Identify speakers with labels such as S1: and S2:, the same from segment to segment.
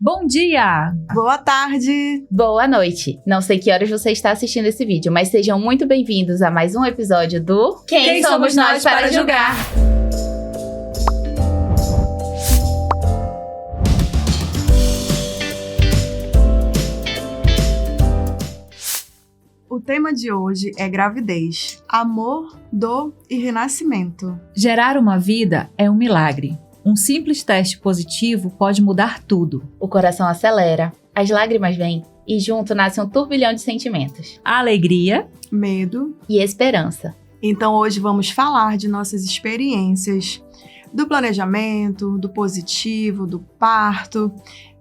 S1: Bom dia!
S2: Boa tarde!
S3: Boa noite! Não sei que horas você está assistindo esse vídeo, mas sejam muito bem-vindos a mais um episódio do
S1: Quem Somos Nós para Julgar?
S2: O tema de hoje é gravidez, amor, dor e renascimento.
S1: Gerar uma vida é um milagre. Um simples teste positivo pode mudar tudo.
S3: O coração acelera, as lágrimas vêm e junto nasce um turbilhão de sentimentos.
S1: Alegria,
S2: Medo.
S3: E esperança.
S2: Então hoje vamos falar de nossas experiências, do planejamento, do positivo, do parto.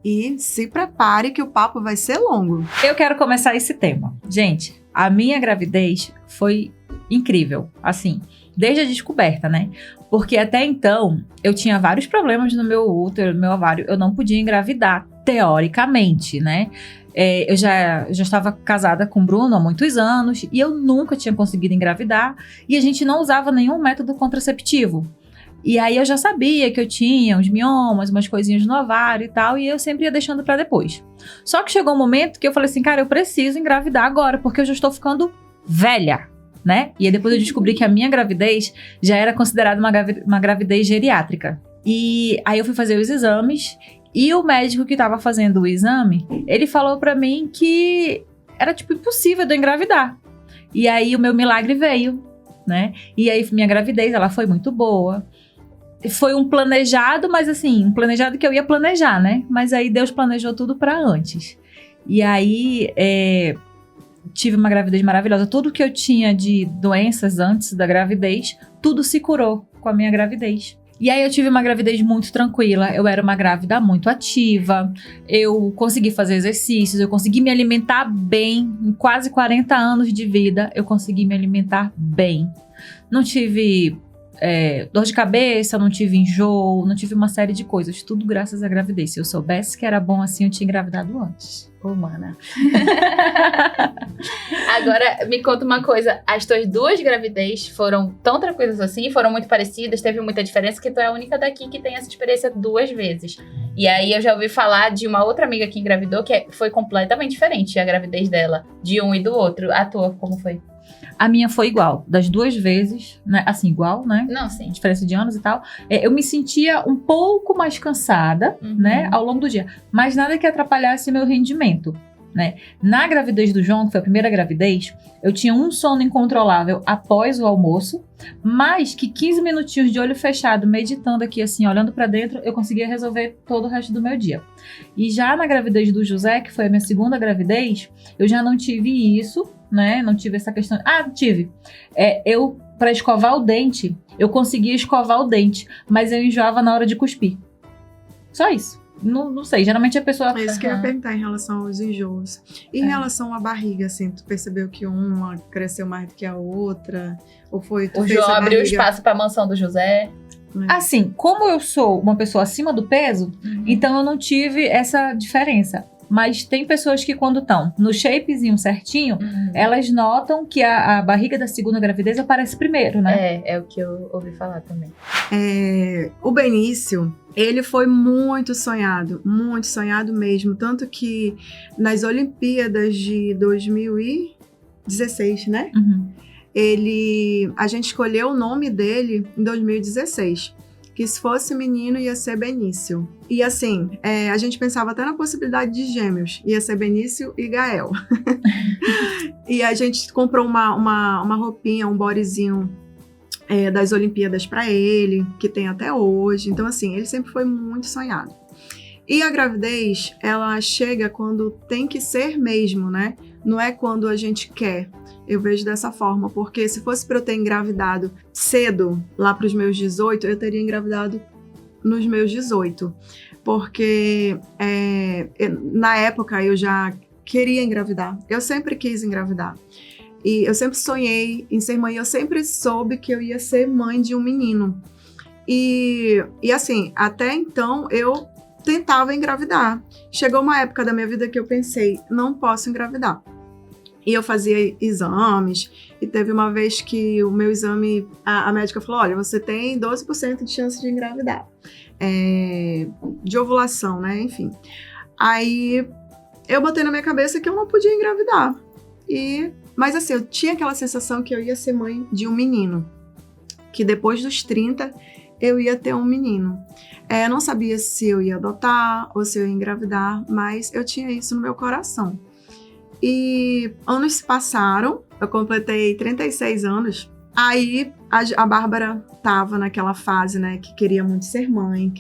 S2: E se prepare que o papo vai ser longo.
S1: Eu quero começar esse tema. Gente, a minha gravidez foi incrível, assim, desde a descoberta, né? Porque até então, eu tinha vários problemas no meu útero, no meu ovário. Eu não podia engravidar, teoricamente, né? Eu já estava casada com o Bruno há muitos anos e eu nunca tinha conseguido engravidar. E a gente não usava nenhum método contraceptivo. E aí eu já sabia que eu tinha uns miomas, umas coisinhas no ovário e tal, e eu sempre ia deixando pra depois. Só que chegou um momento que eu falei assim, cara, eu preciso engravidar agora, porque eu já estou ficando velha, né? E aí depois eu descobri que a minha gravidez já era considerada uma gravidez geriátrica. E aí eu fui fazer os exames, e o médico que tava fazendo o exame, ele falou pra mim que era, tipo, impossível de eu engravidar. E aí o meu milagre veio, né? E aí minha gravidez, ela foi muito boa. Foi um planejado, mas assim, um planejado que eu ia planejar, né? Mas aí Deus planejou tudo pra antes. E aí, tive uma gravidez maravilhosa. Tudo que eu tinha de doenças antes da gravidez, tudo se curou com a minha gravidez. E aí eu tive uma gravidez muito tranquila, eu era uma grávida muito ativa, eu consegui fazer exercícios, eu consegui me alimentar bem, em quase 40 anos de vida, eu consegui me alimentar bem. Não tive dor de cabeça, não tive enjoo, não tive uma série de coisas, tudo graças à gravidez. Se eu soubesse que era bom assim, eu tinha engravidado antes.
S3: Humana. Agora, me conta uma coisa, as tuas duas gravidez foram tão tranquilas assim, foram muito parecidas, teve muita diferença, que tu é a única daqui que tem essa experiência 2 vezes. E aí eu já ouvi falar de uma outra amiga que engravidou, que foi completamente diferente a gravidez dela, de um e do outro. A tua, como foi?
S1: A minha foi igual, das 2 vezes, né? Assim, igual, né?
S3: Não, sim.
S1: Diferença de anos e tal. Eu me sentia um pouco mais cansada, né? Ao longo do dia. Mas nada que atrapalhasse meu rendimento, né? Na gravidez do João, que foi a primeira gravidez, eu tinha um sono incontrolável após o almoço, mas que 15 minutinhos de olho fechado, meditando aqui assim, olhando pra dentro, eu conseguia resolver todo o resto do meu dia. E já na gravidez do José, que foi a minha segunda gravidez, eu já não tive isso, né? Não tive essa questão. Tive. Pra escovar o dente, eu conseguia escovar o dente, mas eu enjoava na hora de cuspir. Só isso. Não sei, geralmente a pessoa...
S2: É isso que eu ia perguntar em relação aos enjoos. E em relação à barriga, assim, tu percebeu que uma cresceu mais do que a outra? Ou foi...
S3: O João abriu espaço pra mansão do José.
S1: Assim, como eu sou uma pessoa acima do peso, então eu não tive essa diferença. Mas tem pessoas que quando estão no shapezinho certinho, elas notam que a barriga da segunda gravidez aparece primeiro, né?
S3: É o que eu ouvi falar também.
S2: O Benício, ele foi muito sonhado mesmo. Tanto que nas Olimpíadas de 2016, né? A gente escolheu o nome dele em 2016. Que se fosse menino ia ser Benício. E assim, a gente pensava até na possibilidade de gêmeos. Ia ser Benício e Gael. E a gente comprou uma roupinha, um bodyzinho das Olimpíadas pra ele, que tem até hoje. Então assim, ele sempre foi muito sonhado. E a gravidez, ela chega quando tem que ser mesmo, né? Não é quando a gente quer. Eu vejo dessa forma, porque se fosse para eu ter engravidado cedo, lá para os meus 18, eu teria engravidado nos meus 18. Porque na época eu já queria engravidar. Eu sempre quis engravidar. E eu sempre sonhei em ser mãe. Eu sempre soube que eu ia ser mãe de um menino. E assim, até então eu tentava engravidar. Chegou uma época da minha vida que eu pensei, não posso engravidar. E eu fazia exames, e teve uma vez que o meu exame, a médica falou, olha, você tem 12% de chance de engravidar, de ovulação, né, enfim. Aí eu botei na minha cabeça que eu não podia engravidar. Mas assim, eu tinha aquela sensação que eu ia ser mãe de um menino. Que depois dos 30 eu ia ter um menino. Eu não sabia se eu ia adotar ou se eu ia engravidar, mas eu tinha isso no meu coração. E anos se passaram, eu completei 36 anos. Aí a Bárbara tava naquela fase, né, que queria muito ser mãe.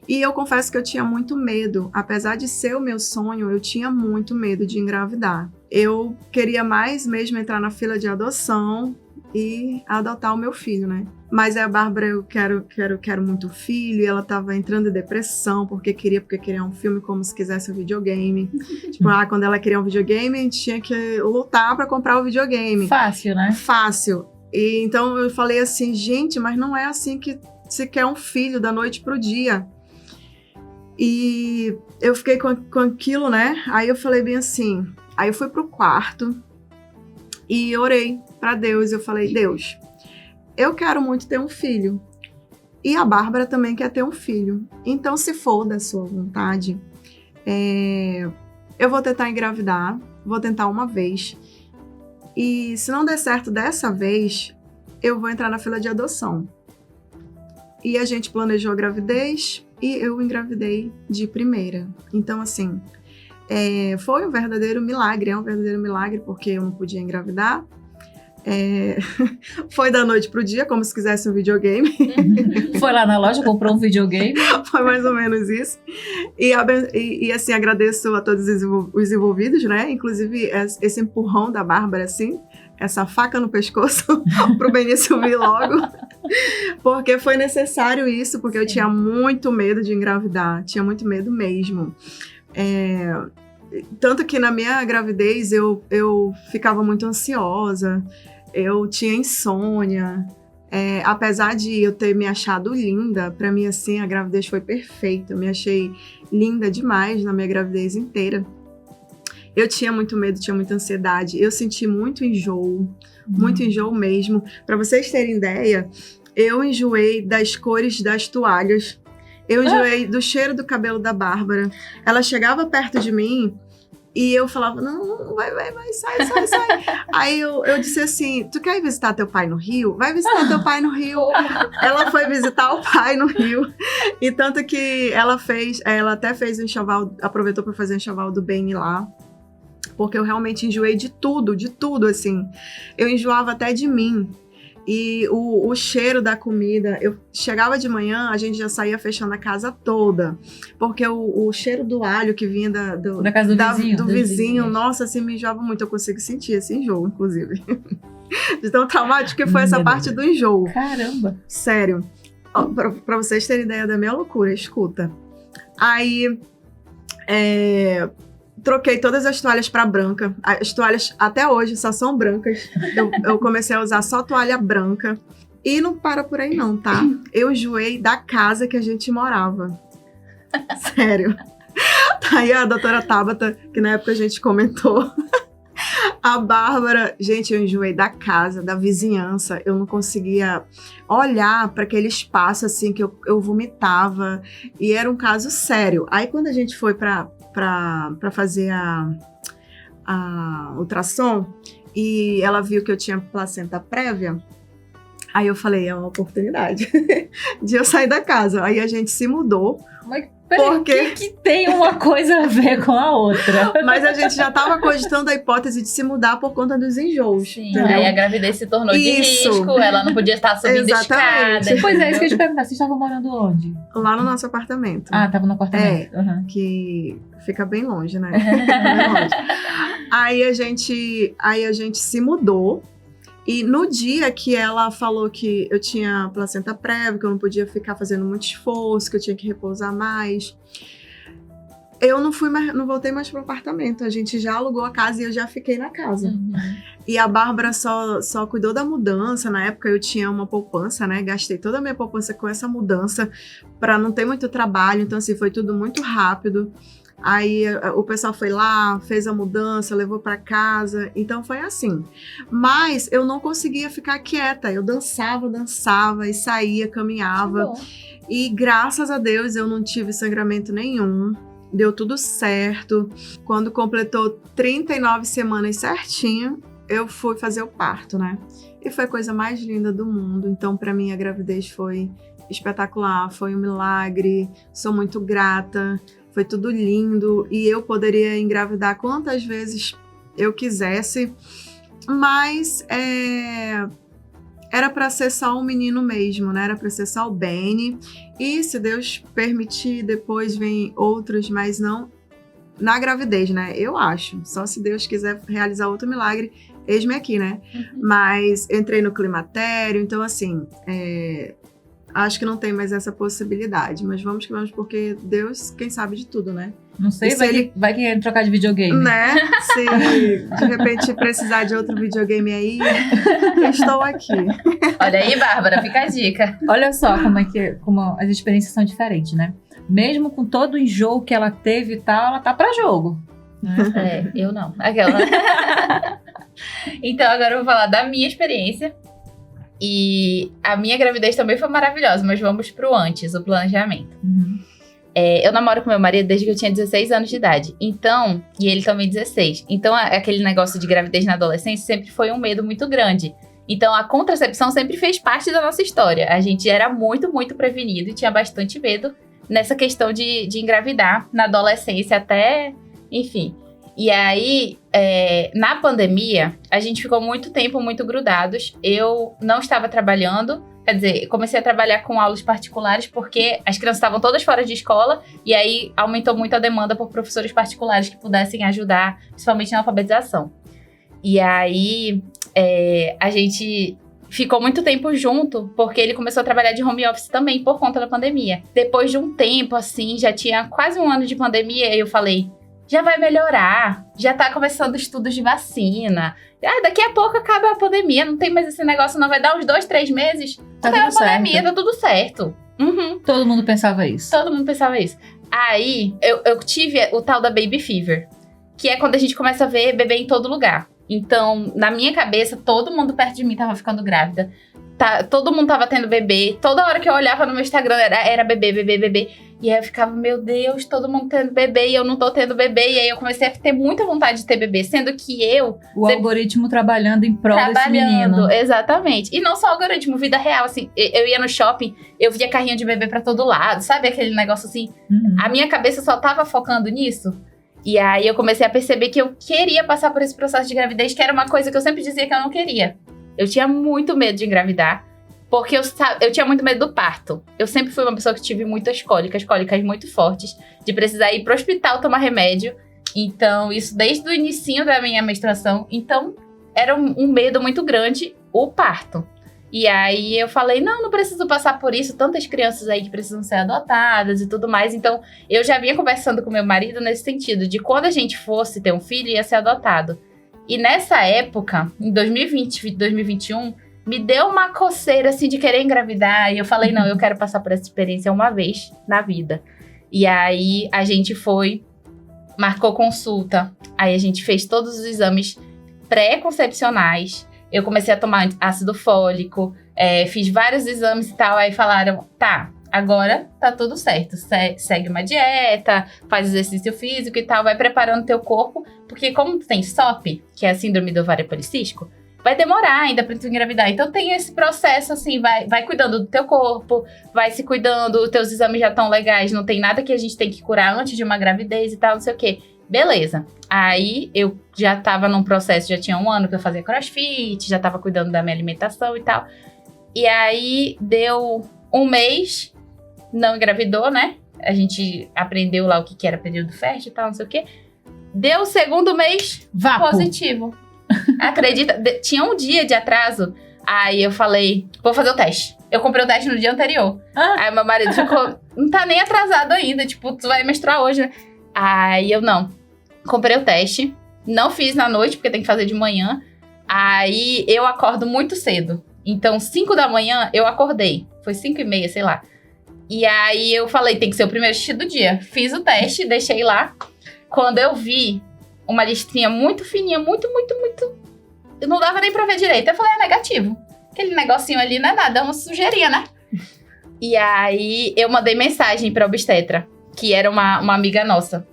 S2: E eu confesso que eu tinha muito medo, apesar de ser o meu sonho, eu tinha muito medo de engravidar. Eu queria mais mesmo entrar na fila de adoção e adotar o meu filho, né? Mas a Bárbara, eu quero muito filho, e ela tava entrando em depressão, porque queria um filme como se quisesse um videogame. Tipo, quando ela queria um videogame, a gente tinha que lutar pra comprar o videogame.
S1: Fácil, né?
S2: Fácil. E então eu falei assim, gente, mas não é assim que se quer um filho da noite pro dia. E eu fiquei com aquilo, né? Aí eu falei bem assim, aí eu fui pro quarto e orei pra Deus. Eu falei, Deus, eu quero muito ter um filho. E a Bárbara também quer ter um filho. Então, se for da sua vontade, eu vou tentar engravidar, vou tentar uma vez. E se não der certo dessa vez, eu vou entrar na fila de adoção. E a gente planejou a gravidez e eu engravidei de primeira. Então, assim, foi um verdadeiro milagre. É um verdadeiro milagre porque eu não podia engravidar. Foi da noite pro dia, como se quisesse um videogame.
S1: Foi lá na loja, comprou um videogame.
S2: Foi mais ou menos isso. E assim, agradeço a todos os envolvidos, né? Inclusive esse empurrão da Bárbara, assim, essa faca no pescoço pro Benício vir logo. Porque foi necessário isso, porque eu tinha muito medo de engravidar. Tinha muito medo mesmo. Tanto que na minha gravidez eu ficava muito ansiosa, eu tinha insônia. Apesar de eu ter me achado linda, pra mim, assim, a gravidez foi perfeita. Eu me achei linda demais na minha gravidez inteira. Eu tinha muito medo, tinha muita ansiedade. Eu senti muito enjoo mesmo. Pra vocês terem ideia, eu enjoei das cores das toalhas. Eu enjoei do cheiro do cabelo da Bárbara. Ela chegava perto de mim e eu falava, não, vai, sai. Aí eu disse assim, tu quer ir visitar teu pai no Rio? Vai visitar teu pai no Rio. Ela foi visitar o pai no Rio. E tanto que ela até fez um enxoval, aproveitou para fazer um enxoval do Beni lá. Porque eu realmente enjoei de tudo, assim. Eu enjoava até de mim. E o cheiro da comida, eu chegava de manhã, a gente já saía fechando a casa toda, porque o cheiro do alho que vinha
S1: da casa do vizinho,
S2: nossa, assim, me enjoava muito. Eu consigo sentir esse enjoo, inclusive. De tão traumático que foi essa parte do enjoo.
S1: Caramba!
S2: Sério. Ó, pra vocês terem ideia da minha loucura, escuta. Aí, troquei todas as toalhas para branca. As toalhas até hoje só são brancas. Eu comecei a usar só toalha branca. E não para por aí não, tá? Eu enjoei da casa que a gente morava. Sério. Aí a doutora Tabata, que na época a gente comentou. A Bárbara, gente, eu enjoei da casa, da vizinhança. Eu não conseguia olhar para aquele espaço assim que eu vomitava. E era um caso sério. Aí quando a gente foi para fazer a ultrassom e ela viu que eu tinha placenta prévia, aí eu falei, é uma oportunidade de eu sair da casa. Aí a gente se mudou.
S1: Mas peraí, que tem uma coisa a ver com a outra?
S2: Mas a gente já estava cogitando a hipótese de se mudar por conta dos enjoos.
S3: Sim,
S2: entendeu?
S3: aí a gravidez se tornou de risco, ela não podia estar subindo escada.
S1: Pois é, isso que eu te perguntar, vocês estavam morando onde?
S2: Lá no nosso apartamento.
S1: Ah, tava no apartamento. Uhum.
S2: Que fica bem longe, né? Bem longe. Aí a gente se mudou. E no dia que ela falou que eu tinha placenta prévia, que eu não podia ficar fazendo muito esforço, que eu tinha que repousar mais, eu não voltei mais pro apartamento. A gente já alugou a casa e eu já fiquei na casa.
S1: Uhum.
S2: E a Bárbara só cuidou da mudança. Na época eu tinha uma poupança, né? Gastei toda a minha poupança com essa mudança para não ter muito trabalho. Então, assim, foi tudo muito rápido. Aí o pessoal foi lá, fez a mudança, levou para casa, então foi assim. Mas eu não conseguia ficar quieta, eu dançava e saía, caminhava. E graças a Deus eu não tive sangramento nenhum. deu tudo certo. Quando completou 39 semanas certinho, eu fui fazer o parto, né? E foi a coisa mais linda do mundo. Então, pra mim, a gravidez foi espetacular, foi um milagre. Sou muito grata, foi tudo lindo. E eu poderia engravidar quantas vezes eu quisesse. Mas era pra ser só um menino mesmo, né? Era pra ser só o Benny. E se Deus permitir, depois vem outros, mas não na gravidez, né? Eu acho. Só se Deus quiser realizar outro milagre, eis-me aqui, né? Mas entrei no climatério, então assim, acho que não tem mais essa possibilidade. Mas vamos que vamos, porque Deus, quem sabe de tudo, né?
S1: Não sei, vai querer trocar de videogame.
S2: Né? Se de repente precisar de outro videogame aí, eu estou aqui.
S3: Olha aí, Bárbara, fica a dica.
S1: Olha só como as experiências são diferentes, né? Mesmo com todo o enjoo que ela teve e tal, ela tá pra jogo. Né?
S3: Eu não. Aquela. Então, agora eu vou falar da minha experiência. E a minha gravidez também foi maravilhosa, mas vamos pro antes, o planejamento. Eu namoro com meu marido desde que eu tinha 16 anos de idade. Então, e ele também 16. Então, aquele negócio de gravidez na adolescência sempre foi um medo muito grande. Então, a contracepção sempre fez parte da nossa história. A gente era muito, muito prevenido e tinha bastante medo nessa questão de engravidar na adolescência até, enfim. E aí, na pandemia, a gente ficou muito tempo muito grudados. Eu não estava trabalhando. Quer dizer, comecei a trabalhar com aulas particulares porque as crianças estavam todas fora de escola e aí aumentou muito a demanda por professores particulares que pudessem ajudar, principalmente na alfabetização. E aí, a gente ficou muito tempo junto porque ele começou a trabalhar de home office também por conta da pandemia. Depois de um tempo, assim, já tinha quase um ano de pandemia, eu falei, já vai melhorar, já tá começando estudos de vacina. Daqui a pouco acaba a pandemia, não tem mais esse negócio, não vai dar uns 2, 3 meses. Acaba a pandemia, tá tudo certo.
S1: Todo mundo pensava isso.
S3: Todo mundo pensava isso. Aí, eu tive o tal da baby fever, que é quando a gente começa a ver bebê em todo lugar. Então, na minha cabeça, todo mundo perto de mim tava ficando grávida. Todo mundo tava tendo bebê. Toda hora que eu olhava no meu Instagram era bebê, bebê, bebê. E aí eu ficava, meu Deus, todo mundo tendo bebê e eu não tô tendo bebê. E aí eu comecei a ter muita vontade de ter bebê, sendo que
S1: o algoritmo trabalhando em prol desse menino.
S3: Exatamente. E não só o algoritmo, vida real, assim. Eu ia no shopping, eu via carrinho de bebê pra todo lado, sabe? Aquele negócio assim. A minha cabeça só tava focando nisso. E aí eu comecei a perceber que eu queria passar por esse processo de gravidez, que era uma coisa que eu sempre dizia que eu não queria. Eu tinha muito medo de engravidar. Porque eu tinha muito medo do parto. Eu sempre fui uma pessoa que tive muitas cólicas muito fortes, de precisar ir pro hospital tomar remédio. Então, isso desde o inicinho da minha menstruação. Então, era um medo muito grande, o parto. E aí eu falei, não preciso passar por isso. Tantas crianças aí que precisam ser adotadas e tudo mais. Então, eu já vinha conversando com meu marido nesse sentido, de quando a gente fosse ter um filho, ia ser adotado. E nessa época, em 2020, 2021... me deu uma coceira, assim, de querer engravidar. E eu falei, não, eu quero passar por essa experiência uma vez na vida. E aí, a gente marcou consulta. Aí, a gente fez todos os exames pré-concepcionais. Eu comecei a tomar ácido fólico. Fiz vários exames e tal. Aí, falaram, tá, agora tá tudo certo. Segue uma dieta, faz exercício físico e tal. Vai preparando teu corpo. Porque como tu tem SOP, que é a síndrome do ovário policístico, vai demorar ainda pra tu engravidar. Então tem esse processo, assim, vai cuidando do teu corpo, vai se cuidando, os teus exames já estão legais, não tem nada que a gente tem que curar antes de uma gravidez e tal, não sei o quê. Beleza. Aí eu já tava num processo, já tinha 1 ano que eu fazia crossfit, já tava cuidando da minha alimentação e tal. E aí deu 1 mês, não engravidou, né? A gente aprendeu lá o que era período fértil e tal, não sei o quê. Deu o 2º mês, positivo. Acredita? Tinha um dia de atraso. Aí eu falei, vou fazer o teste. Eu comprei o teste no dia anterior. Aí meu marido ficou, não tá nem atrasado ainda. Tipo, tu vai menstruar hoje, né? Aí eu não. Comprei o teste. Não fiz na noite, porque tem que fazer de manhã. Aí eu acordo muito cedo. Então, 5 da manhã, eu acordei. Foi 5h30, sei lá. E aí eu falei, tem que ser o primeiro xixi do dia. Fiz o teste, deixei lá. Quando eu vi uma listinha muito fininha, muito... não dava nem pra ver direito. Eu falei, negativo. Aquele negocinho ali não é nada, é uma sujeirinha, né? E aí, eu mandei mensagem pra obstetra. que era uma amiga nossa.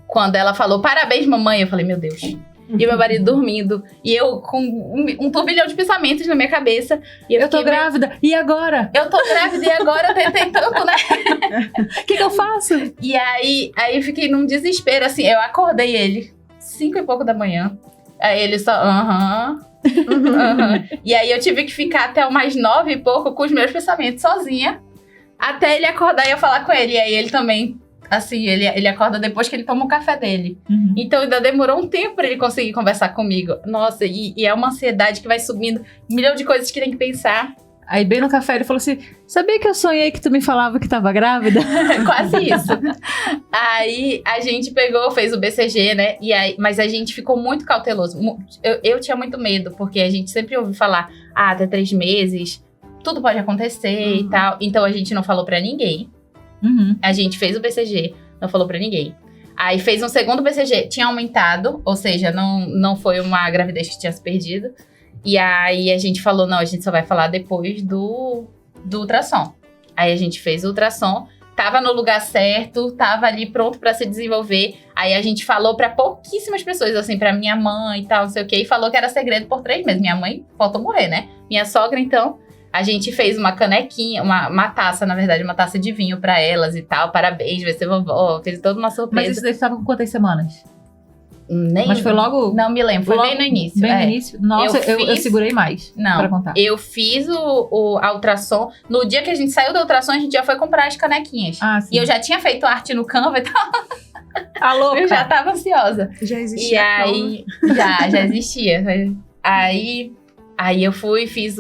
S3: Quando ela falou, parabéns, mamãe, eu falei, meu Deus. E meu marido dormindo. E eu com um turbilhão de pensamentos na minha cabeça. E
S1: Eu tô grávida, e agora?
S3: Eu tô grávida e agora eu tentei tanto, né?
S1: O que eu faço?
S3: E aí eu fiquei num desespero, assim. Eu acordei ele 5 e pouco da manhã. Aí ele só, aham. E aí eu tive que ficar até umas 9 e pouco com os meus pensamentos sozinha. Até ele acordar e eu falar com ele. E aí ele também... Assim, ele acorda depois que ele toma o café dele. Então, ainda demorou um tempo pra ele conseguir conversar comigo. Nossa, e é uma ansiedade que vai subindo. 1 milhão de coisas que tem que pensar.
S1: Aí, bem no café, ele falou assim, sabia que eu sonhei que tu me falava que tava grávida?
S3: Quase isso. Aí, a gente pegou, fez o BCG, né? E aí, mas a gente ficou muito cauteloso. Eu tinha muito medo, porque a gente sempre ouve falar, até 3 meses, tudo pode acontecer e tal. Então, a gente não falou pra ninguém. A gente fez o BCG, não falou pra ninguém. Aí fez um segundo BCG, tinha aumentado, ou seja, não foi uma gravidez que tinha se perdido. E aí a gente falou, não, a gente só vai falar depois do ultrassom. Aí a gente fez o ultrassom, tava no lugar certo, tava ali pronto pra se desenvolver. Aí a gente falou pra pouquíssimas pessoas, assim, pra minha mãe e tal, não sei o quê, e falou que era segredo por 3 meses. Minha mãe faltou morrer, né? Minha sogra, então... A gente fez uma canequinha, uma taça, na verdade, uma taça de vinho pra elas e tal. Parabéns, vai ser vovó. Fez toda uma surpresa.
S1: Mas isso daí estava com quantas semanas?
S3: Nem...
S1: Mas foi logo...
S3: Não me lembro, foi
S1: logo,
S3: bem no início.
S1: Bem no início? Nossa, eu segurei mais pra contar.
S3: Eu fiz a ultrassom. No dia que a gente saiu da ultrassom, a gente já foi comprar as canequinhas.
S1: Ah, sim.
S3: E eu já tinha feito arte no Canva e tal.
S1: A louca.
S3: Eu já tava ansiosa.
S2: Já existia.
S3: E aí... Já existia. Aí eu fui, fiz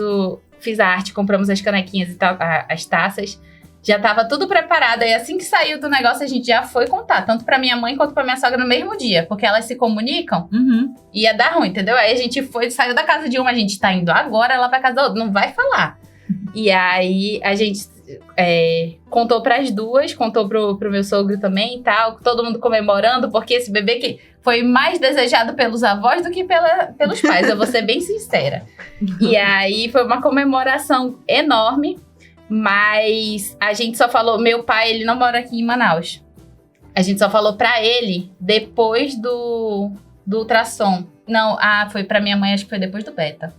S3: a arte, compramos as canequinhas e tal, as taças. Já tava tudo preparado. E assim que saiu do negócio, a gente já foi contar. Tanto pra minha mãe quanto pra minha sogra no mesmo dia. Porque elas se comunicam. Ia dar ruim, entendeu? Aí a gente saiu da casa de uma, a gente tá indo agora lá pra casa da outra. Não vai falar. E aí a gente contou pras duas, contou pro meu sogro também e tal. Todo mundo comemorando, porque esse bebê que foi mais desejado pelos avós do que pelos pais. Eu vou ser bem sincera. E aí foi uma comemoração enorme. Mas a gente só falou... Meu pai, ele não mora aqui em Manaus. A gente só falou pra ele depois do ultrassom. Não, foi pra minha mãe, acho que foi depois do beta.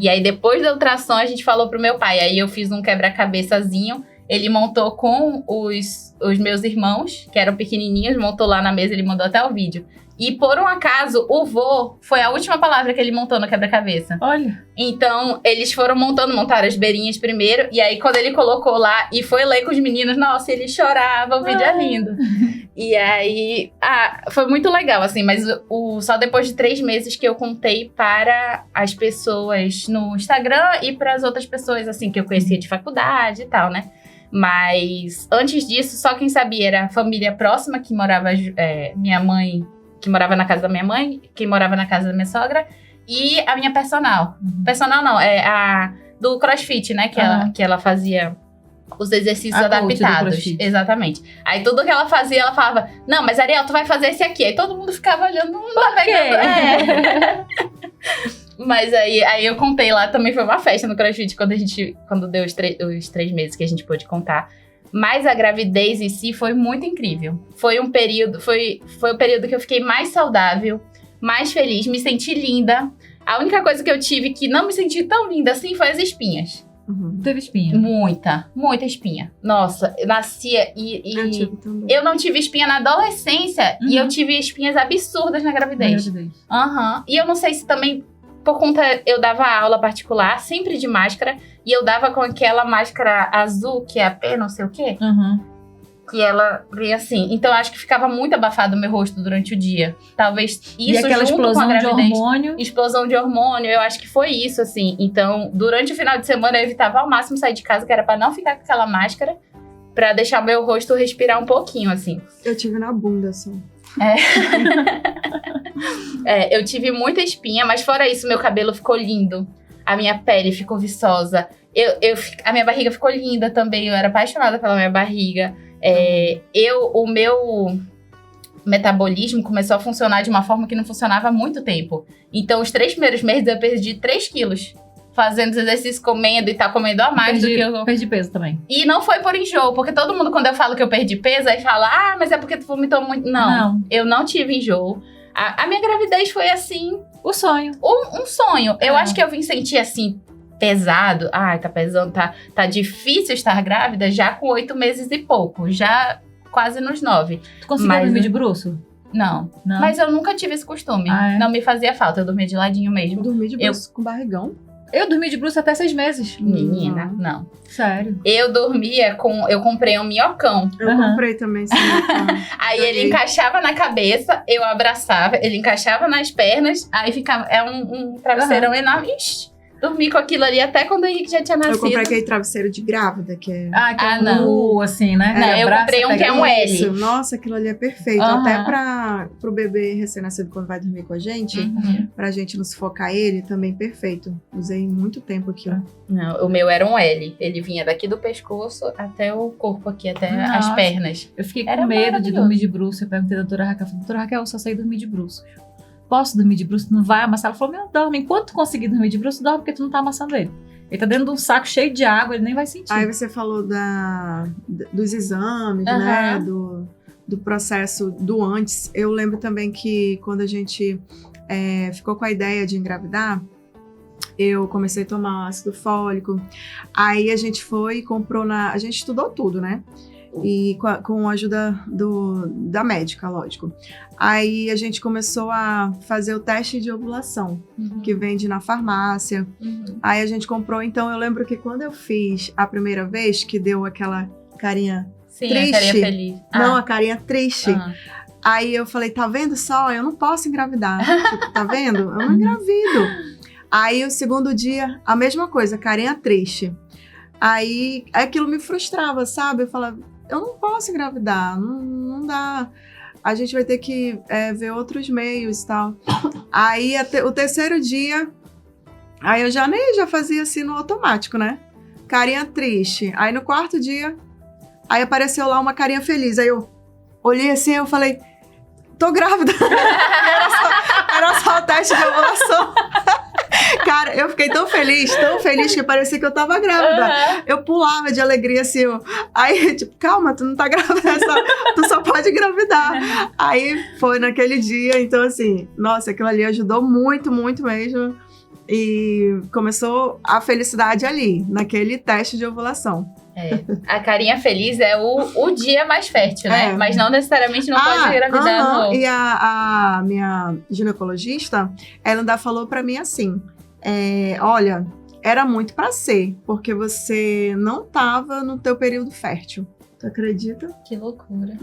S3: E aí, depois do ultrassom, a gente falou pro meu pai. Aí eu fiz um quebra-cabeçazinho. Ele montou com os meus irmãos, que eram pequenininhos. Montou lá na mesa, ele mandou até o vídeo. E, por um acaso, o vô foi a última palavra que ele montou no quebra-cabeça.
S1: Olha.
S3: Então, eles foram montaram as beirinhas primeiro. E aí, quando ele colocou lá e foi ler com os meninos, nossa, ele chorava, o vídeo é lindo. E aí, foi muito legal, assim. Mas só depois de 3 meses que eu contei para as pessoas no Instagram e para as outras pessoas, assim, que eu conhecia de faculdade e tal, né? Mas, antes disso, só quem sabia era a família próxima, que morava, minha mãe... que morava na casa da minha mãe, quem morava na casa da minha sogra, e a minha personal. Personal não, é a do CrossFit, né? Que ela fazia os exercícios adaptados. Exatamente. Aí tudo que ela fazia, ela falava, não, mas Ariel, tu vai fazer esse aqui. Aí todo mundo ficava olhando, não tá pegando. Mas aí eu contei lá, também foi uma festa no CrossFit, quando deu os 3 meses que a gente pôde contar. Mas a gravidez em si foi muito incrível. Foi um período que eu fiquei mais saudável, mais feliz, me senti linda. A única coisa que eu tive que não me senti tão linda assim foi as espinhas.
S1: Teve espinha?
S3: Muita espinha. Nossa, eu nascia
S2: Eu tive também.
S3: eu não tive espinha na adolescência e eu tive espinhas absurdas na gravidez. E eu não sei se também, por conta, eu dava aula particular, sempre de máscara, e eu dava com aquela máscara azul, que é a P, não sei o quê. Que ela vem assim. Então, eu acho que ficava muito abafado o meu rosto durante o dia. Talvez isso
S1: e aquela
S3: junto
S1: explosão
S3: com a gravidez,
S1: de hormônio.
S3: Explosão de hormônio, eu acho que foi isso, assim. Então, durante o final de semana, eu evitava ao máximo sair de casa, que era pra não ficar com aquela máscara, pra deixar o meu rosto respirar um pouquinho, assim.
S2: Eu tive na bunda, assim.
S3: Eu tive muita espinha, mas fora isso, meu cabelo ficou lindo. A minha pele ficou viçosa. A minha barriga ficou linda também. Eu era apaixonada pela minha barriga. O meu metabolismo começou a funcionar de uma forma que não funcionava há muito tempo. Então, os 3 primeiros meses eu perdi 3 quilos. fazendo os exercícios, comendo e tá comendo a mais do que eu...
S1: Perdi peso também.
S3: E não foi por enjoo, porque todo mundo, quando eu falo que eu perdi peso, aí fala, mas é porque tu vomitou muito. Não. Eu não tive enjoo. A minha gravidez foi assim...
S1: O sonho.
S3: Um sonho. Eu acho que eu vim sentir assim, pesado. Ai, tá pesando, tá difícil estar grávida já com 8 meses e pouco. Já quase nos 9.
S1: Tu conseguiu dormir de bruço?
S3: Não. Mas eu nunca tive esse costume. Não me fazia falta. Eu dormia de ladinho mesmo.
S2: Eu dormi de bruço com barrigão.
S1: Eu dormi de bruço até 6 meses.
S3: Menina, não.
S1: Sério.
S3: Eu dormia eu comprei um minhocão.
S2: Eu comprei também esse minhocão.
S3: Aí ele encaixava na cabeça, eu abraçava, ele encaixava nas pernas, aí ficava, um travesseirão enorme. Ixi, dormi com aquilo ali até quando o Henrique já tinha nascido.
S2: Eu comprei aquele travesseiro de grávida, que é...
S1: que é um assim, né?
S3: Não, eu comprei um que é um L.
S2: Isso. Nossa, aquilo ali é perfeito. Até pro bebê recém-nascido, quando vai dormir com a gente, pra gente não sufocar ele, também perfeito. Usei muito tempo aquilo.
S3: Não, o meu era um L. Ele vinha daqui do pescoço até o corpo aqui, até as pernas.
S1: Eu fiquei com medo de dormir de bruço. Eu perguntei à doutora Raquel, doutora Raquel, eu só sei dormir de bruço. Posso dormir de bruço? Não vai amassar? Ela falou, dorme. Enquanto tu conseguir dormir de bruço, dorme, porque tu não tá amassando ele. Ele tá dentro de um saco cheio de água, ele nem vai sentir.
S2: Aí você falou dos exames, né? Do processo do antes. Eu lembro também que quando a gente ficou com a ideia de engravidar, eu comecei a tomar ácido fólico. Aí a gente foi e comprou a gente estudou tudo, né? E com a ajuda da médica, lógico. Aí a gente começou a fazer o teste de ovulação, que vende na farmácia. Aí a gente comprou, então eu lembro que quando eu fiz a primeira vez, que deu aquela carinha triste.
S3: A carinha feliz.
S2: Não, a carinha triste. Aí eu falei, tá vendo só? Eu não posso engravidar. Tipo, tá vendo? Eu não engravido. Aí o segundo dia, a mesma coisa, carinha triste. Aí aquilo me frustrava, sabe? Eu falava, eu não posso engravidar, não dá. A gente vai ter que ver outros meios e tal. Aí o terceiro dia, aí eu já fazia assim no automático, né? Carinha triste. Aí no quarto dia, aí apareceu lá uma carinha feliz. Aí eu olhei assim, eu falei, tô grávida. Era só o teste de ovulação. Cara, eu fiquei tão feliz que parecia que eu tava grávida. Eu pulava de alegria, assim. Aí, tipo, calma, tu não tá grávida, tu só pode engravidar. Aí, foi naquele dia, então, assim, nossa, aquilo ali ajudou muito, muito mesmo. E começou a felicidade ali, naquele teste de ovulação.
S3: A carinha feliz é o dia mais fértil, né? Mas não necessariamente não pode engravidar, não.
S2: E a minha ginecologista, ela ainda falou pra mim assim, olha, era muito pra ser, porque você não tava no teu período fértil. Tu acredita?
S3: Que loucura.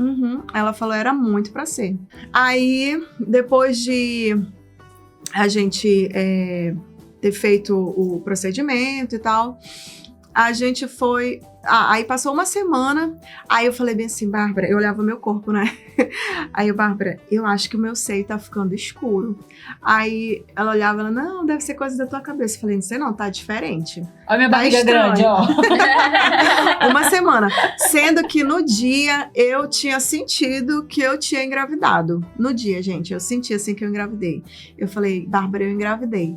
S2: Ela falou, era muito pra ser. Aí, depois de a gente ter feito o procedimento e tal, a gente foi... aí passou uma semana, aí eu falei bem assim, Bárbara, eu olhava meu corpo, né? Aí, Bárbara, eu acho que o meu seio tá ficando escuro. Aí ela olhava, ela, não, deve ser coisa da tua cabeça. Eu falei, não sei não, tá diferente.
S1: Olha minha barriga grande, ó.
S2: Uma semana. Sendo que no dia eu tinha sentido que eu tinha engravidado. No dia, gente, eu senti assim que eu engravidei. Eu falei, Bárbara, eu engravidei.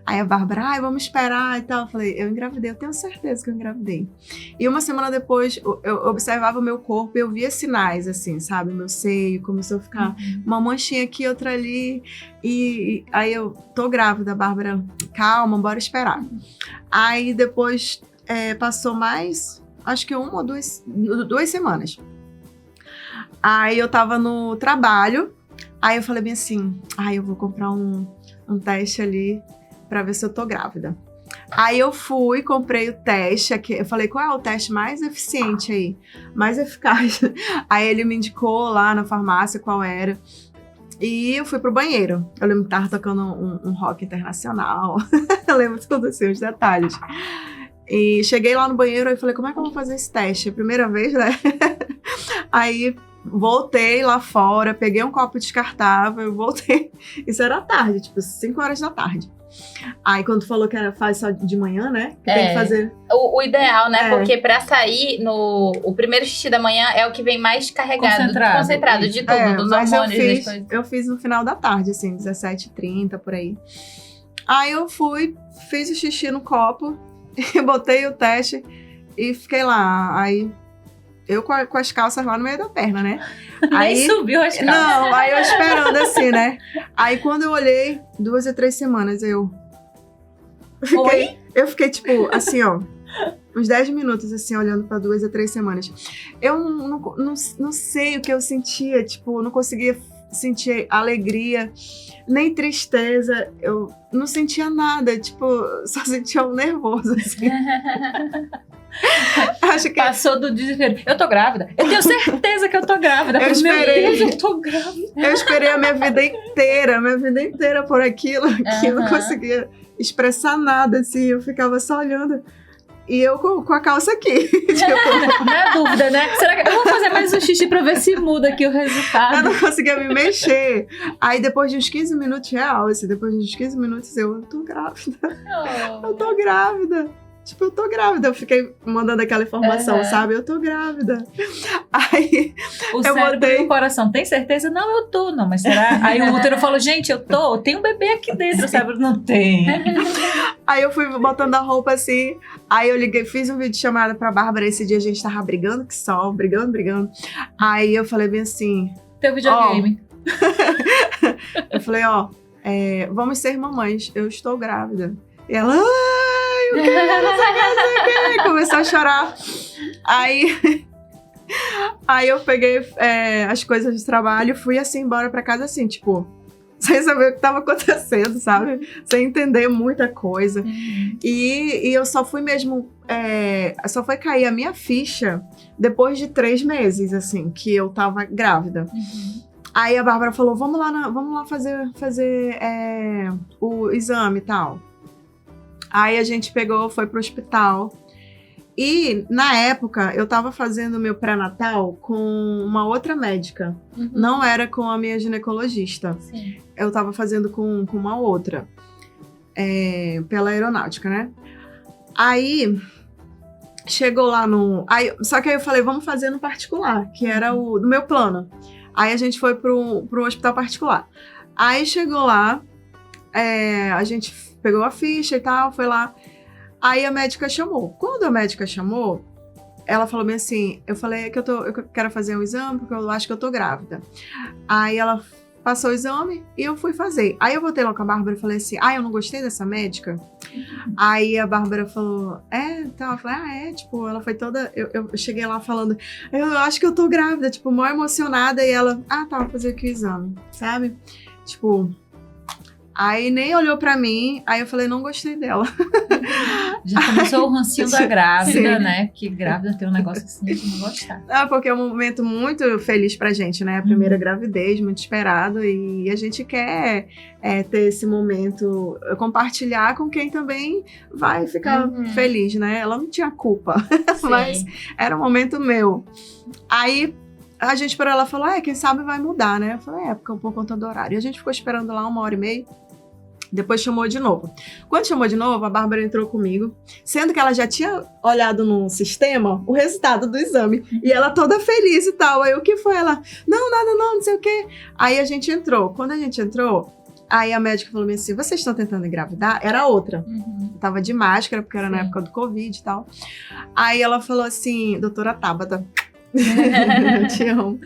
S2: Aí a Bárbara, vamos esperar e tal. Eu falei, eu engravidei, eu tenho certeza que eu engravidei. E uma semana depois, eu observava o meu corpo e eu via sinais, assim, sabe? Meu seio começou a ficar uma manchinha aqui, outra ali. E aí eu, tô grávida, Bárbara, calma, bora esperar. Aí depois passou mais, acho que 1 ou 2 semanas. Aí eu tava no trabalho, aí eu falei bem assim, eu vou comprar um teste ali pra ver se eu tô grávida. Aí eu fui, comprei o teste, eu falei, qual é o teste mais eficiente aí? Mais eficaz. Aí ele me indicou lá na farmácia qual era. E eu fui pro banheiro. Eu lembro que tava tocando um rock internacional. Eu lembro tudo assim, os detalhes. E cheguei lá no banheiro e falei, como é que eu vou fazer esse teste? Primeira vez, né? Aí voltei lá fora, peguei um copo descartável, voltei. Isso era tarde, tipo 5 horas da tarde. Aí quando tu falou que faz só de manhã, né? Que tem que fazer.
S3: O ideal, né? Porque pra sair, o primeiro xixi da manhã é o que vem mais carregado, concentrado de tudo, dos
S2: mas
S3: hormônios, das coisas.
S2: Eu fiz no final da tarde, assim, 17h30, por aí. Aí eu fui, fiz o xixi no copo, e botei o teste e fiquei lá. Aí eu com as calças lá no meio da perna, né? Aí
S1: Nem subiu as calças.
S2: Não, aí eu esperando assim, né? Aí quando eu olhei, 2 a 3 semanas, eu fiquei tipo, assim, ó, uns 10 minutos, assim, olhando pra 2 a 3 semanas. Eu não sei o que eu sentia, tipo, não conseguia sentir alegria, nem tristeza, eu não sentia nada, tipo, só sentia um nervoso, assim. Acho que
S1: Passou do desespero. Eu tô grávida. Eu tenho certeza que eu tô grávida.
S2: Eu
S1: Meu
S2: esperei.
S1: Deus, eu tô grávida.
S2: eu esperei a minha vida inteira por aquilo, que eu não conseguia expressar nada, assim, eu ficava só olhando. E eu com a calça aqui. Tipo,
S1: Não é dúvida, né? Será que eu vou fazer mais um xixi pra ver se muda aqui o
S2: eu
S1: resultado?
S2: não conseguia me mexer. Aí depois de uns 15 minutos, real, assim, depois de uns 15 minutos, eu tô grávida. Eu tô grávida. Tipo, eu tô grávida. Eu fiquei mandando aquela informação, sabe? Eu tô grávida. Aí
S1: O cérebro e o coração, tem certeza? Não, eu tô. Não, mas será? Aí o útero falou, gente, eu tô. Tem um bebê aqui dentro. O cérebro não tem.
S2: Aí eu fui botando a roupa assim, aí eu liguei, fiz um vídeo chamada pra Bárbara, esse dia a gente tava brigando que só, brigando. Aí eu falei bem assim,
S1: Teu videogame.
S2: eu falei, vamos ser mamães, eu estou grávida. E ela, ai, eu quero, não sei o que, começou a chorar. Aí eu peguei as coisas de trabalho e fui assim, embora pra casa assim, tipo, sem saber o que estava acontecendo, sabe? Sem entender muita coisa. E eu só fui mesmo... só foi cair a minha ficha depois de 3 meses, assim, que eu tava grávida. Aí a Bárbara falou, vamos lá fazer o exame e tal. Aí a gente foi pro hospital. E, na época, eu tava fazendo meu pré-natal com uma outra médica. Não era com a minha ginecologista.
S3: Sim.
S2: Eu tava fazendo com uma outra. Pela aeronáutica, né? Aí, chegou lá só que aí eu falei, vamos fazer no particular, que era do meu plano. Aí a gente foi pro hospital particular. Aí chegou lá, a gente pegou a ficha e tal, foi lá. Aí a médica chamou. Quando a médica chamou, ela falou bem assim, eu falei que eu quero fazer um exame porque eu acho que eu tô grávida. Aí ela passou o exame e eu fui fazer. Aí eu voltei lá com a Bárbara e falei assim, eu não gostei dessa médica. Aí a Bárbara falou, então, eu falei, tipo, ela foi toda, eu cheguei lá falando, eu acho que eu tô grávida, tipo, mó emocionada, e ela, vou fazer aqui o exame, sabe? Tipo, aí nem olhou pra mim, aí eu falei, não gostei dela.
S1: Já começou o rancinho da grávida,
S2: Sim.
S1: né? Que grávida tem um negócio assim de não gostar.
S2: Porque é um momento muito feliz pra gente, né? A primeira gravidez, muito esperado, e a gente quer ter esse momento, compartilhar com quem também vai ficar feliz, né? Ela não tinha culpa, mas era um momento meu. Aí a gente esperou, ela falou, quem sabe vai mudar, né? Eu falei, por conta do horário. E a gente ficou esperando lá 1h30. Depois chamou de novo. Quando chamou de novo, a Bárbara entrou comigo, sendo que ela já tinha olhado no sistema o resultado do exame. E ela toda feliz e tal. Aí o que foi? Ela, nada, não sei o quê. Aí a gente entrou. Quando a gente entrou, aí a médica falou assim, vocês estão tentando engravidar? Era outra. Eu tava de máscara, porque era na época do Covid e tal. Aí ela falou assim, doutora Tabata, eu te amo.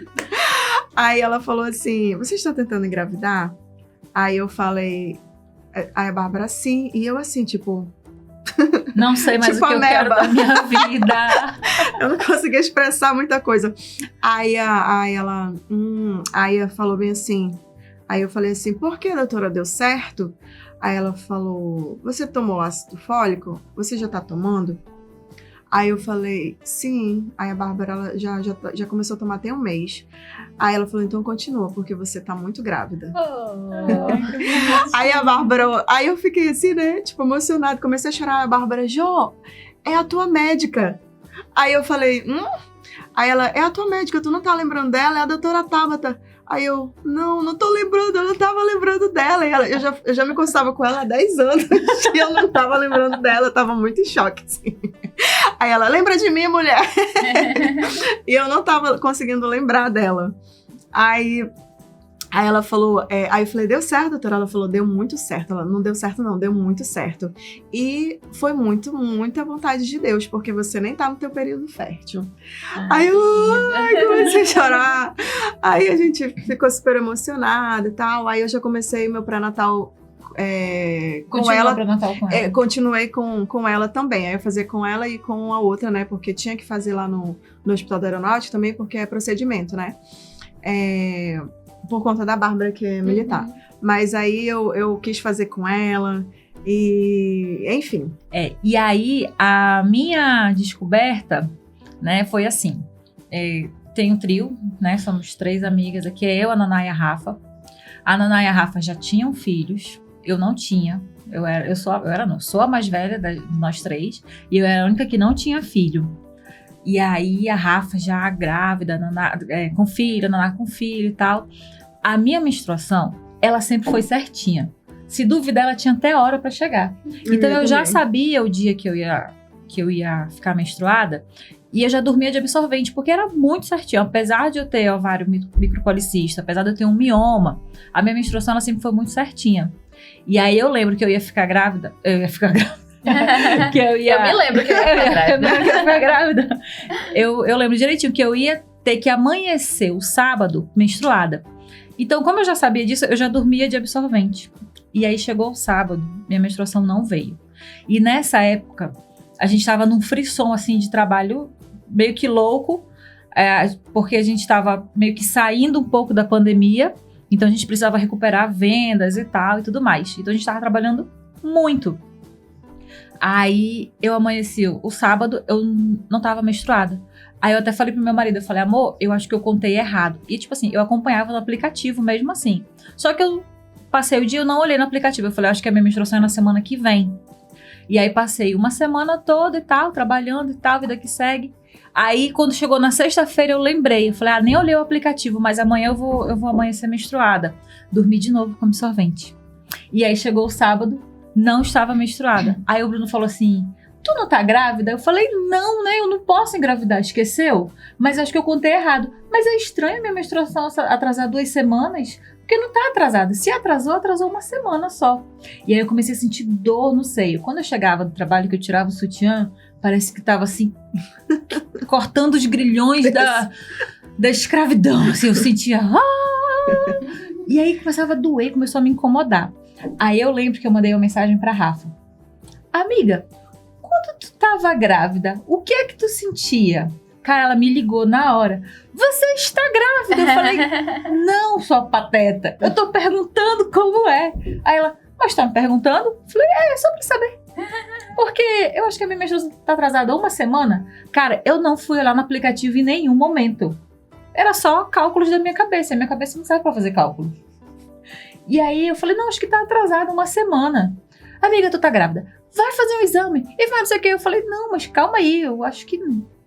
S2: Aí ela falou assim, vocês estão tentando engravidar? Aí eu falei... Aí a Bárbara, sim, e eu assim, tipo...
S1: Não sei mais
S2: tipo
S1: o que eu quero da minha vida.
S2: Eu não conseguia expressar muita coisa. Aí ela falou bem assim, aí eu falei assim, por que, doutora, deu certo? Aí ela falou, você tomou ácido fólico? Você já tá tomando? Aí eu falei, sim. Aí a Bárbara ela já começou a tomar tem 1 mês. Aí ela falou, então continua, porque você tá muito grávida. Aí a Bárbara, aí eu fiquei assim, né, tipo, emocionada, comecei a chorar. A Bárbara, Jô, é a tua médica. Aí eu falei, Aí ela, é a tua médica, tu não tá lembrando dela? É a doutora Tabata. Aí eu, não tô lembrando, eu não tava lembrando dela. E eu já me consultava com ela há 10 anos e eu não tava lembrando dela, eu tava muito em choque, assim. Aí ela, lembra de mim, mulher? E eu não tava conseguindo lembrar dela. Aí Aí ela falou, aí eu falei, deu certo, doutora? Ela falou, deu muito certo. Ela, não deu certo não, deu muito certo. E foi muita vontade de Deus, porque você nem tá no teu período fértil. Aí eu comecei a chorar. Aí a gente ficou super emocionada e tal. Aí eu já comecei meu pré-natal com ela.
S1: Pré-natal com ela.
S2: Continuei com ela também. Aí eu fazia com ela e com a outra, né? Porque tinha que fazer lá no Hospital da Aeronáutica também, porque é procedimento, né? Por conta da Bárbara, que é militar. Mas aí eu quis fazer com ela e, enfim.
S1: E aí, a minha descoberta, né, foi assim. Tem um trio, né, somos 3 amigas aqui, eu, a Naná e a Rafa. A Naná e a Rafa já tinham filhos, eu não tinha. Sou a mais velha de nós 3, e eu era a única que não tinha filho. E aí a Rafa já grávida, Naná, com filho, a Naná com filho e tal. A minha menstruação, ela sempre foi certinha. Se duvidar, ela tinha até hora pra chegar. Então eu já sabia o dia que eu ia ficar menstruada e eu já dormia de absorvente, porque era muito certinho. Apesar de eu ter ovário micropolicista, apesar de eu ter um mioma, a minha menstruação ela sempre foi muito certinha. E aí eu lembro que eu ia ficar grávida. Eu me
S3: lembro que eu ia ficar grávida.
S1: Eu lembro direitinho que eu ia ter que amanhecer o sábado menstruada. Então, como eu já sabia disso, eu já dormia de absorvente. E aí chegou o sábado, minha menstruação não veio. E nessa época, a gente estava num frisson assim de trabalho meio que louco, porque a gente estava meio que saindo um pouco da pandemia. Então a gente precisava recuperar vendas e tal e tudo mais. Então a gente estava trabalhando muito. Aí eu amanheci o sábado, eu não tava menstruada. Aí eu até falei pro meu marido, eu falei, amor, eu acho que eu contei errado. E tipo assim, eu acompanhava no aplicativo mesmo assim. Só que eu passei o dia, eu não olhei no aplicativo. Eu falei, acho que a minha menstruação é na semana que vem. E aí passei uma semana toda e tal, trabalhando e tal, vida que segue. Aí quando chegou na sexta-feira eu lembrei, eu falei, nem olhei o aplicativo, mas amanhã eu vou amanhecer menstruada. Dormi de novo com absorvente. E aí chegou o sábado, não estava menstruada. Aí o Bruno falou assim, tu não tá grávida? Eu falei, não, né? Eu não posso engravidar. Esqueceu? Mas acho que eu contei errado. Mas é estranho a minha menstruação atrasar 2 semanas, porque não tá atrasada. Se atrasou uma semana só. E aí eu comecei a sentir dor no seio. Quando eu chegava do trabalho, que eu tirava o sutiã, parece que tava assim, cortando os grilhões da escravidão. Assim, eu sentia... E aí começava a doer, começou a me incomodar. Aí eu lembro que eu mandei uma mensagem pra Rafa. Amiga, quando tu tava grávida, o que é que tu sentia? Cara, ela me ligou na hora. Você está grávida? Eu falei, não, sua pateta. Eu tô perguntando como é. Aí ela, mas tá me perguntando? Eu falei, só pra saber. Porque eu acho que a minha menstruação tá atrasada 1 semana. Cara, eu não fui olhar no aplicativo em nenhum momento. Era só cálculos da minha cabeça. A minha cabeça não serve pra fazer cálculo. E aí eu falei, não, acho que tá atrasada 1 semana. Amiga, tu tá grávida. Vai fazer um exame. E vai não sei o que. Eu falei, não, mas calma aí. Eu acho que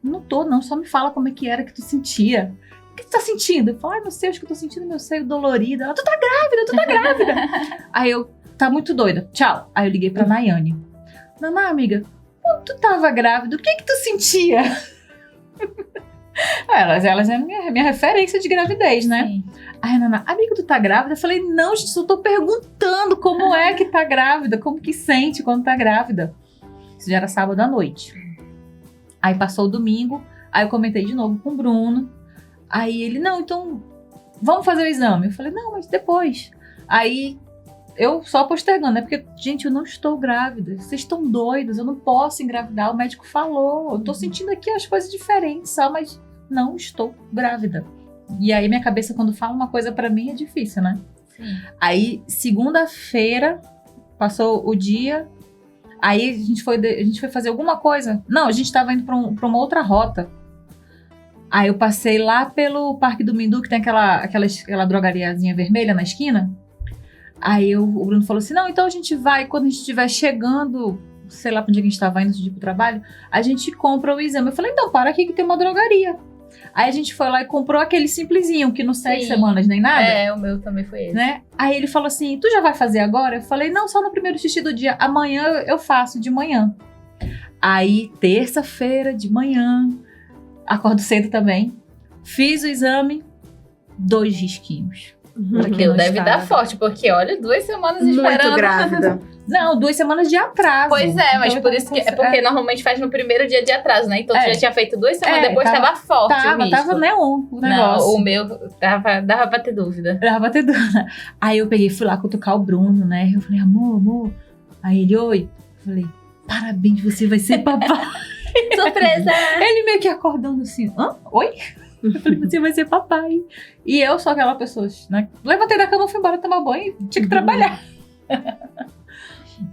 S1: não tô, não. Só me fala como é que era que tu sentia. O que tu tá sentindo? Eu falei, não sei, acho que eu tô sentindo meu seio dolorido. Ela, tu tá grávida. Aí eu, tá muito doida. Tchau. Aí eu liguei pra Nayane. Naná, amiga, quando tu tava grávida, o que tu sentia? Elas é minha referência de gravidez, né? Sim. Aí, Naná, amiga, tu tá grávida? Eu falei, não, gente, só tô perguntando como é que tá grávida, como que sente quando tá grávida. Isso já era sábado à noite. Aí passou o domingo, aí eu comentei de novo com o Bruno. Aí ele, não, então vamos fazer o exame. Eu falei, não, mas depois. Aí eu só postergando, né? Porque, gente, eu não estou grávida. Vocês estão doidos, eu não posso engravidar. O médico falou, eu tô sentindo aqui as coisas diferentes só, mas não estou grávida. E aí minha cabeça, quando fala uma coisa pra mim, é difícil, né? Sim. Aí, segunda-feira, passou o dia, aí a gente foi fazer alguma coisa. Não, a gente tava indo pra uma outra rota. Aí eu passei lá pelo Parque do Mindu, que tem aquela drogariazinha vermelha na esquina. Aí o Bruno falou assim, não, então a gente vai, quando a gente estiver chegando, sei lá pra onde a gente tava indo de ir pro trabalho, a gente compra o exame. Eu falei, não, para aqui que tem uma drogaria. Aí a gente foi lá e comprou aquele simplesinho, que não 7 semanas nem nada.
S3: O meu também foi esse.
S1: Né? Aí ele falou assim, tu já vai fazer agora? Eu falei, não, só no primeiro xixi do dia. Amanhã eu faço de manhã. Aí, terça-feira de manhã, acordo cedo também, fiz o exame, 2 risquinhos.
S3: Aquilo deve dar forte, porque olha, 2 semanas esperando.
S2: Muito grávida.
S1: Não, 2 semanas de atraso.
S3: Pois é, mas
S1: Então,
S3: por isso que é porque normalmente faz no primeiro dia de atraso, né? Então tu já tinha feito 2 semanas depois, tava forte o risco.
S1: Tava neon o negócio.
S3: Não, o meu dava pra ter dúvida.
S1: Dava pra ter dúvida. Aí eu peguei, fui lá cutucar o Bruno, né? Eu falei, amor. Aí ele, oi. Eu falei, parabéns, você vai ser papai.
S3: Surpresa!
S1: Ele meio que acordando assim, oi? Eu falei, você vai ser papai. E eu sou aquela pessoa, né? Levantei da cama, fui embora tomar banho e tinha que trabalhar.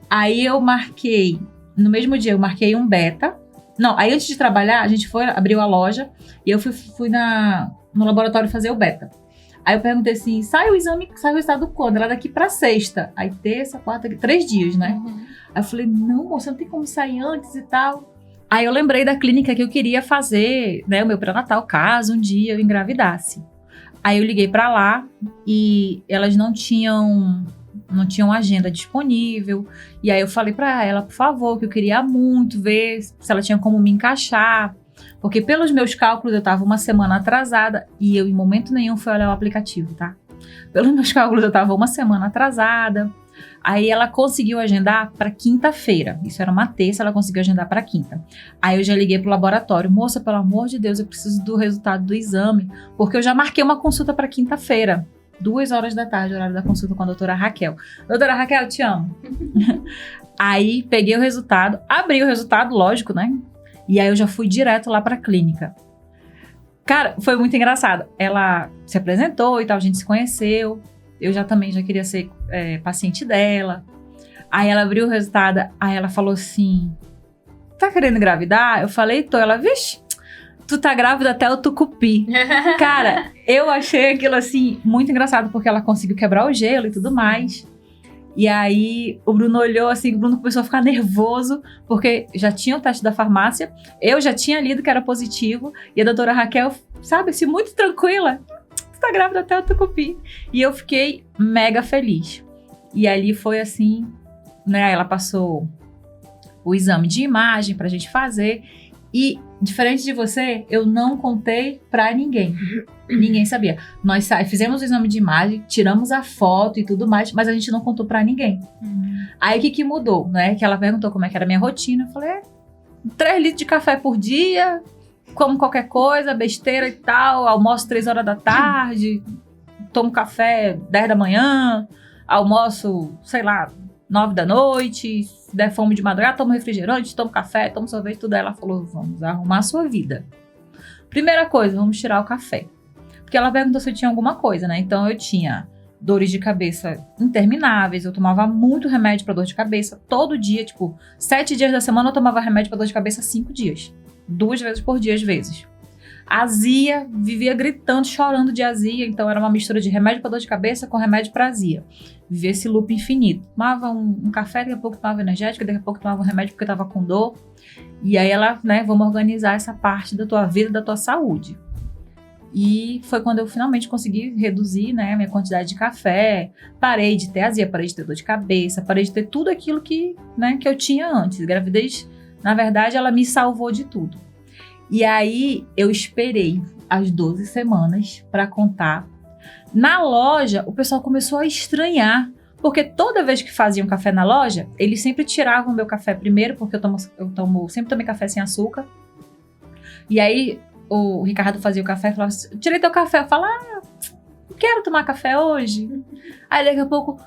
S1: Aí eu marquei, no mesmo dia eu marquei um beta. Não, aí antes de trabalhar, a gente abriu a loja e eu fui no laboratório fazer o beta. Aí eu perguntei assim, sai o resultado quando? Ela daqui pra sexta. Aí terça, quarta, 3 dias, né? Aí eu falei, não, moça, não tem como sair antes e tal. Aí eu lembrei da clínica que eu queria fazer, né, o meu pré-natal, caso um dia eu engravidasse. Aí eu liguei pra lá e elas não tinham agenda disponível. E aí eu falei pra ela, por favor, que eu queria muito ver se ela tinha como me encaixar. Porque pelos meus cálculos eu tava 1 semana atrasada e eu em momento nenhum fui olhar o aplicativo, tá? Pelos meus cálculos eu tava 1 semana atrasada. Aí ela conseguiu agendar para quinta-feira. Isso era uma terça, ela conseguiu agendar para quinta. Aí eu já liguei pro laboratório. Moça, pelo amor de Deus, eu preciso do resultado do exame. Porque eu já marquei uma consulta para quinta-feira. 2h da tarde, horário da consulta com a doutora Raquel. Doutora Raquel, te amo. Aí peguei o resultado, abri o resultado, lógico, né? E aí eu já fui direto lá pra clínica. Cara, foi muito engraçado. Ela se apresentou e tal, a gente se conheceu. Eu também já queria ser paciente dela. Aí ela abriu o resultado, aí ela falou assim, tá querendo engravidar? Eu falei, tô. Ela, vixe, tu tá grávida até o tucupi. Cara, eu achei aquilo assim muito engraçado, porque ela conseguiu quebrar o gelo e tudo mais. E aí o Bruno olhou assim, o Bruno começou a ficar nervoso, porque já tinha o teste da farmácia, eu já tinha lido que era positivo, e a doutora Raquel, sabe, assim, muito tranquila, tu tá grávida até o tucupi. E eu fiquei mega feliz. E ali foi assim, né, ela passou o exame de imagem pra gente fazer, e diferente de você, eu não contei pra ninguém. Ninguém sabia. Nós fizemos o exame de imagem, tiramos a foto e tudo mais, mas a gente não contou pra ninguém. Aí o que mudou, né? Que ela perguntou como é que era a minha rotina. Eu falei, 3 litros de café por dia, como qualquer coisa, besteira e tal, almoço 3h da tarde, tomo café 10 da manhã, almoço, sei lá, 9 da noite, se der fome de madrugada, tomo refrigerante, tomo café, tomo sorvete, tudo. Aí ela falou, vamos arrumar a sua vida. Primeira coisa, vamos tirar o café. Porque ela perguntou se eu tinha alguma coisa, né? Então eu tinha dores de cabeça intermináveis, eu tomava muito remédio pra dor de cabeça, todo dia, tipo, 7 dias da semana eu tomava remédio pra dor de cabeça 5 dias. 2 vezes por dia, às vezes. Azia, vivia gritando, chorando de azia, então era uma mistura de remédio pra dor de cabeça com remédio pra azia. Vivia esse loop infinito. Tomava um café, daqui a pouco tomava energética, daqui a pouco tomava um remédio porque tava com dor. E aí ela, né, vamos organizar essa parte da tua vida, da tua saúde. E foi quando eu finalmente consegui reduzir, né, a minha quantidade de café. Parei de ter azia, parei de ter dor de cabeça, parei de ter tudo aquilo que, né, que eu tinha antes. A gravidez, na verdade, ela me salvou de tudo. E aí eu esperei as 12 semanas para contar. Na loja, o pessoal começou a estranhar, porque toda vez que faziam café na loja, eles sempre tiravam o meu café primeiro, porque eu sempre tomei café sem açúcar. E aí o Ricardo fazia o café e falava assim, tirei teu café. Eu falava, não quero tomar café hoje. Aí daqui a pouco,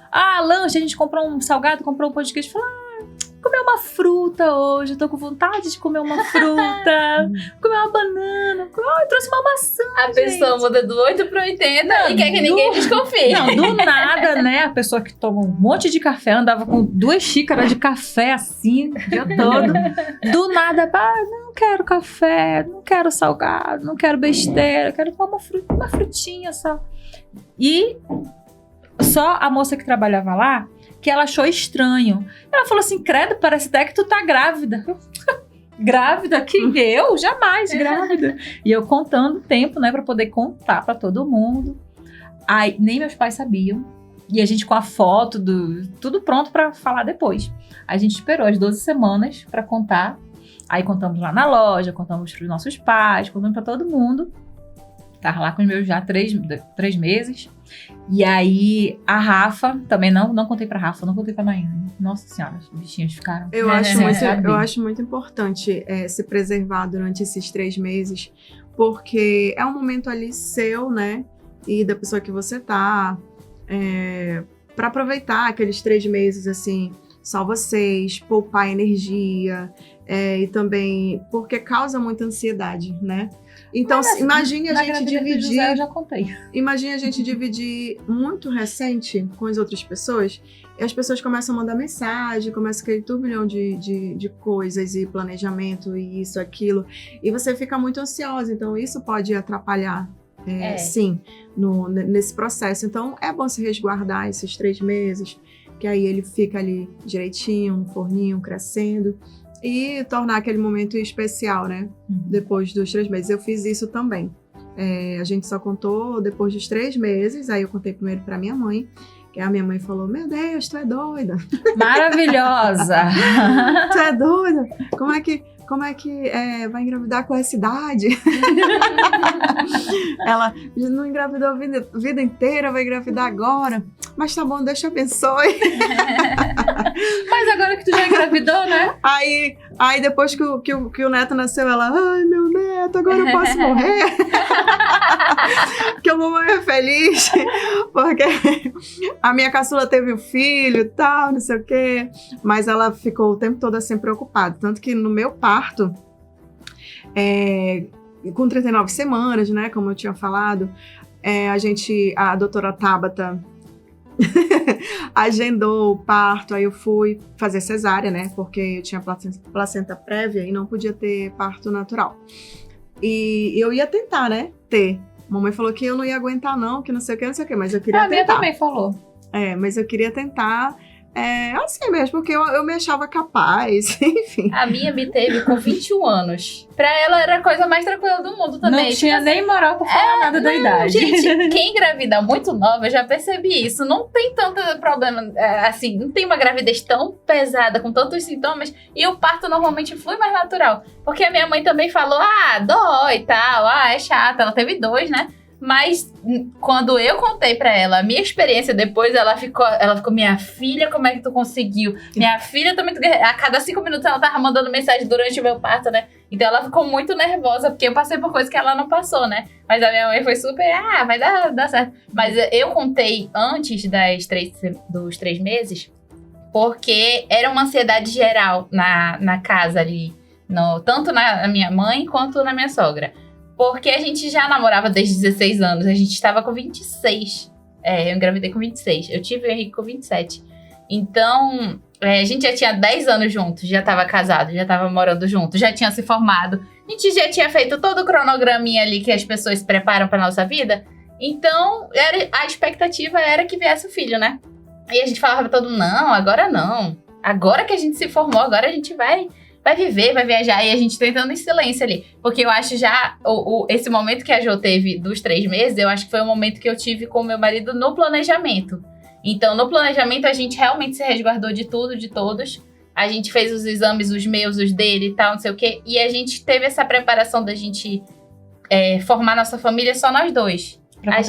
S1: lanche, a gente comprou um salgado, comprou um pão de queijo. Eu falava, comer uma fruta hoje, eu tô com vontade de comer uma fruta, comer uma banana, eu trouxe uma maçã,
S3: a pessoa muda do 8 pro 80 e quer que ninguém desconfie.
S1: Não, do nada, né, a pessoa que toma um monte de café, andava com 2 xícaras de café assim, o dia todo, do nada, não quero café, não quero salgado, não quero besteira, quero tomar uma frutinha só. E só a moça que trabalhava lá, que ela achou estranho. Ela falou assim, credo, parece até que tu tá grávida. Grávida? Que eu? Jamais grávida. E eu contando o tempo, né, pra poder contar pra todo mundo. Aí, nem meus pais sabiam. E a gente com a foto, tudo pronto pra falar depois. A gente esperou as 12 semanas pra contar. Aí contamos lá na loja, contamos pros nossos pais, contamos pra todo mundo. Tava lá com os meus já 3 meses. E aí, a Rafa, também não contei pra Rafa, não contei pra Nayane. Nossa senhora, os bichinhos ficaram...
S2: Eu acho muito importante se preservar durante esses 3 meses, porque é um momento ali seu, né? E da pessoa que você tá. Pra aproveitar aqueles 3 meses, assim, só vocês, poupar energia. E também porque causa muita ansiedade, né? Então, imagine a gente dividir.
S1: José, eu já contei.
S2: Imagine a gente dividir muito recente com as outras pessoas, e as pessoas começam a mandar mensagem, começa aquele turbilhão de coisas e planejamento e isso, aquilo, e você fica muito ansiosa. Então, isso pode atrapalhar, sim, nesse processo. Então, é bom se resguardar esses 3 meses, que aí ele fica ali direitinho, no forninho, crescendo. E tornar aquele momento especial, né? Depois dos 3 meses. Eu fiz isso também. A gente só contou depois dos 3 meses. Aí eu contei primeiro pra minha mãe. Que a minha mãe falou, meu Deus, tu é doida.
S1: Maravilhosa!
S2: Tu é doida? Como é que vai engravidar com essa idade? Ela não engravidou a vida inteira, vai engravidar agora. Mas tá bom, Deus te abençoe.
S1: Mas agora que tu já engravidou, né?
S2: Aí depois que o neto nasceu, ela, ai, meu neto, agora eu posso morrer. Que eu vou morrer feliz. Porque a minha caçula teve um filho e tal, não sei o quê. Mas ela ficou o tempo todo assim preocupada. Tanto que no meu parto, com 39 semanas, né, como eu tinha falado, a doutora Tabata agendou o parto, aí eu fui fazer cesárea, né, porque eu tinha placenta prévia e não podia ter parto natural. E eu ia tentar, né, ter. Mamãe falou que eu não ia aguentar não, que não sei o que, mas eu queria tentar. A minha
S1: também falou.
S2: Mas eu queria tentar assim mesmo, porque eu me achava capaz, enfim.
S3: A minha me teve com 21 anos. Pra ela era a coisa mais tranquila do mundo também.
S1: Não tinha nem moral pra falar nada da idade.
S3: Gente, quem engravida muito nova, eu já percebi isso. Não tem tanto problema, assim, não tem uma gravidez tão pesada, com tantos sintomas, e o parto normalmente flui mais natural. Porque a minha mãe também falou, dói e tal, é chato, ela teve 2, né? Mas quando eu contei pra ela a minha experiência depois, ela ficou, minha filha, como é que tu conseguiu? Minha filha também, a cada 5 minutos ela tava mandando mensagem durante o meu parto, né? Então ela ficou muito nervosa, porque eu passei por coisas que ela não passou, né? Mas a minha mãe foi super, vai dar certo. Mas eu contei antes dos 3 meses, porque era uma ansiedade geral na casa ali, tanto na minha mãe quanto na minha sogra. Porque a gente já namorava desde 16 anos, a gente estava com 26. Eu engravidei com 26, eu tive o Henrique com 27. Então, a gente já tinha 10 anos juntos, já estava casado, já estava morando junto, já tinha se formado. A gente já tinha feito todo o cronograminha ali que as pessoas se preparam para nossa vida. Então, a expectativa era que viesse o filho, né? E a gente falava todo, não. Agora que a gente se formou, agora a gente vai viver, vai viajar, e a gente tentando em silêncio ali. Porque eu acho já, esse momento que a Jo teve dos 3 meses, eu acho que foi o momento que eu tive com o meu marido no planejamento. Então, no planejamento, a gente realmente se resguardou de tudo, de todos. A gente fez os exames, os meus, os dele e tal, não sei o quê. E a gente teve essa preparação da gente formar nossa família só nós 2. A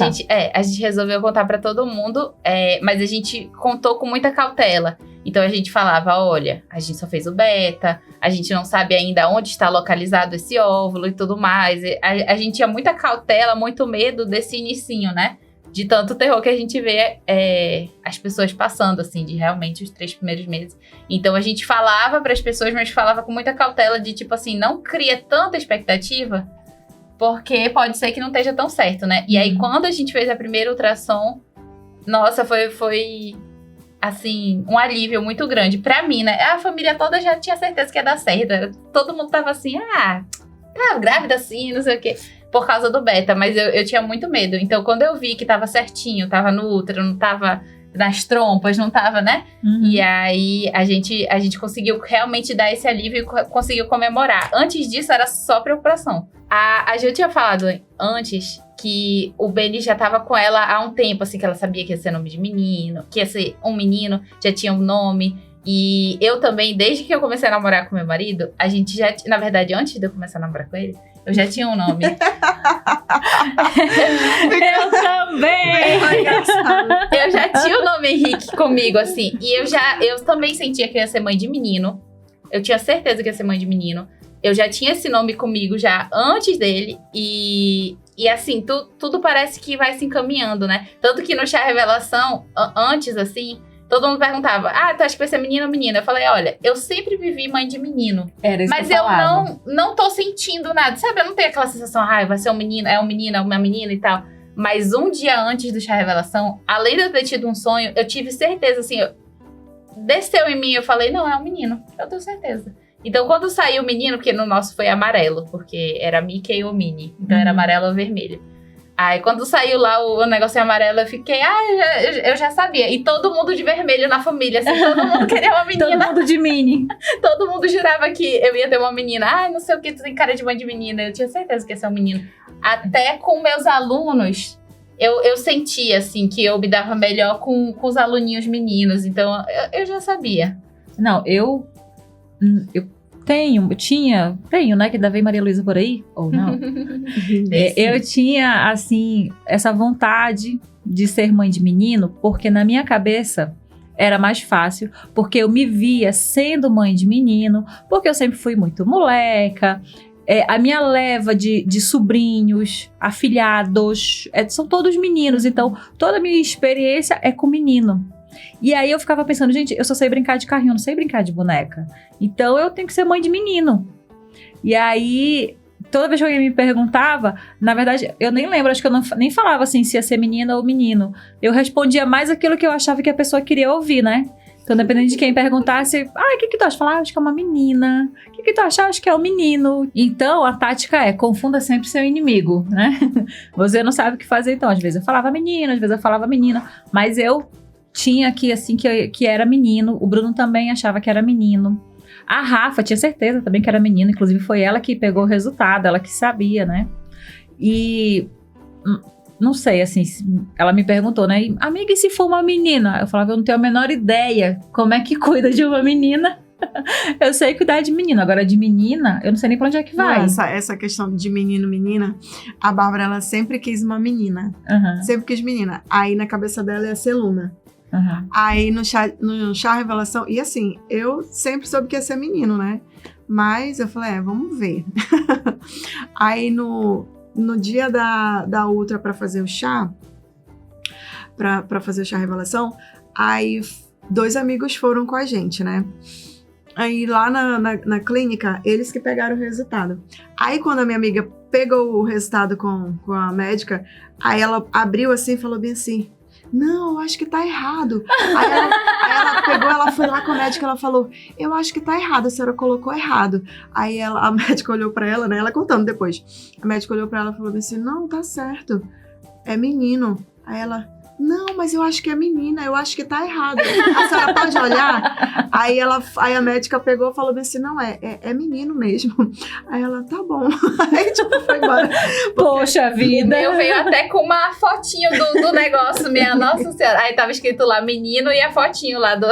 S3: gente resolveu contar pra todo mundo, mas a gente contou com muita cautela. Então a gente falava, olha, a gente só fez o beta, a gente não sabe ainda onde está localizado esse óvulo e tudo mais. A gente tinha muita cautela, muito medo desse inicinho, né? De tanto terror que a gente vê as pessoas passando, assim, de realmente os 3 primeiros meses. Então a gente falava para as pessoas, mas falava com muita cautela de tipo assim, não cria tanta expectativa, porque pode ser que não esteja tão certo, né? E aí quando a gente fez a primeira ultrassom, nossa, foi assim, um alívio muito grande pra mim, né? A família toda já tinha certeza que ia dar certo. Todo mundo tava assim, tá grávida assim, não sei o quê, por causa do beta, mas eu tinha muito medo. Então, quando eu vi que tava certinho, tava no útero, não tava nas trompas, não tava, né? E aí, a gente conseguiu realmente dar esse alívio e conseguiu comemorar. Antes disso, era só preocupação. A Gil tinha falado antes que o Benny já tava com ela há um tempo, assim, que ela sabia que ia ser nome de menino, que ia ser um menino, já tinha um nome. E eu também, desde que eu comecei a namorar com meu marido, a gente já... Na verdade, antes de eu começar a namorar com ele, eu já tinha um nome.
S1: Eu também!
S3: Eu já tinha o nome Henrique comigo, assim. E eu também sentia que eu ia ser mãe de menino. Eu tinha certeza que ia ser mãe de menino. Eu já tinha esse nome comigo já antes dele. E assim, tudo parece que vai se encaminhando, né? Tanto que no Chá Revelação, antes, assim, todo mundo perguntava, tu acha que vai ser menino ou menina? Eu falei, olha, eu sempre vivi mãe de menino.
S1: Era isso
S3: mas
S1: que eu
S3: falava. não tô sentindo nada. Sabe, eu não tenho aquela sensação, vai ser um menino, é uma menina e tal. Mas um dia antes do Chá Revelação, além de eu ter tido um sonho, eu tive certeza, assim, desceu em mim, eu falei, não, é um menino. Eu tenho certeza. Então, quando saiu o menino, porque no nosso foi amarelo, porque era Mickey ou Minnie. Então, era amarelo ou vermelho. Aí, quando saiu lá o negócio amarelo, eu fiquei, eu já sabia. E todo mundo de vermelho na família, assim, todo mundo queria uma menina.
S1: Todo mundo de Minnie.
S3: Todo mundo jurava que eu ia ter uma menina. Não sei o que, tu tem cara de mãe de menina. Eu tinha certeza que ia ser um menino. Até com meus alunos, eu sentia, assim, que eu me dava melhor com os aluninhos meninos. Então, eu já sabia.
S1: Não, eu tenho, né, que ainda vem Maria Luísa por aí, ou não? Eu tinha, assim, essa vontade de ser mãe de menino, porque na minha cabeça era mais fácil, porque eu me via sendo mãe de menino, porque eu sempre fui muito moleca. A minha leva de sobrinhos, afilhados, são todos meninos, então toda a minha experiência é com menino. E aí eu ficava pensando, gente, eu só sei brincar de carrinho, eu não sei brincar de boneca. Então eu tenho que ser mãe de menino. E aí, toda vez que alguém me perguntava, na verdade, eu nem lembro, acho que eu nem falava assim se ia ser menina ou menino. Eu respondia mais aquilo que eu achava que a pessoa queria ouvir, né? Então, dependendo de quem perguntasse, o que tu acha? Falar, acho que é uma menina. O que tu acha? Acho que é um menino. Então, a tática confunda sempre seu inimigo, né? Você não sabe o que fazer, então. Às vezes eu falava menina, às vezes eu falava menina. Mas eu tinha aqui, assim, que era menino. O Bruno também achava que era menino. A Rafa tinha certeza também que era menino. Inclusive, foi ela que pegou o resultado, ela que sabia, né? E não sei, assim, ela me perguntou, né? Amiga, e se for uma menina? Eu falava, eu não tenho a menor ideia como é que cuida de uma menina. Eu sei cuidar de menino, agora de menina, eu não sei nem pra onde é que vai.
S2: Não, essa questão de menino, menina, a Bárbara, ela sempre quis uma menina. Sempre quis menina. Aí na cabeça dela ia ser Luna. Aí no chá Revelação, e assim, eu sempre soube que ia ser menino, né? Mas eu falei, vamos ver. Aí no dia da Ultra pra fazer o chá, pra fazer o chá Revelação, aí 2 amigos foram com a gente, né? Aí lá na clínica, eles que pegaram o resultado. Aí quando a minha amiga pegou o resultado com a médica, aí ela abriu assim e falou bem assim, não, eu acho que tá errado. Aí ela pegou, ela foi lá com a médica, ela falou, eu acho que tá errado, a senhora colocou errado. Aí a médica olhou pra ela, né, ela contando depois. A médica olhou pra ela e falou assim, não, tá certo, é menino. Aí ela, não, mas eu acho que é menina, eu acho que tá errado. A senhora pode olhar? Aí a médica pegou e falou assim, não, é menino mesmo. Aí ela, tá bom. Aí tipo, foi embora.
S1: Poxa vida.
S3: O meu veio até com uma fotinho do negócio, minha nossa senhora. Aí tava escrito lá, menino, e a fotinho lá do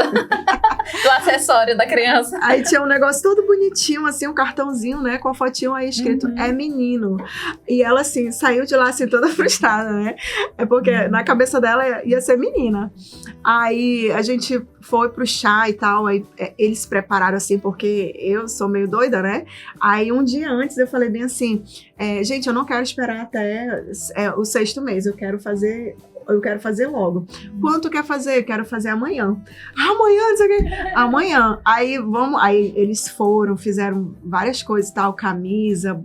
S3: acessório da criança.
S2: Aí tinha um negócio todo bonitinho, assim, um cartãozinho, né, com a fotinho aí escrito, é menino. E ela, assim, saiu de lá, assim, toda frustrada, né? É porque na cabeça dela ia ser menina. Aí a gente foi pro chá e tal, aí eles se prepararam assim, porque eu sou meio doida, né? Aí um dia antes eu falei bem assim, gente, eu não quero esperar até o 6º mês, eu quero fazer logo. Quanto quer fazer? Eu quero fazer amanhã. Amanhã, não sei o quê. Amanhã. Aí eles fizeram várias coisas, tal, camisa,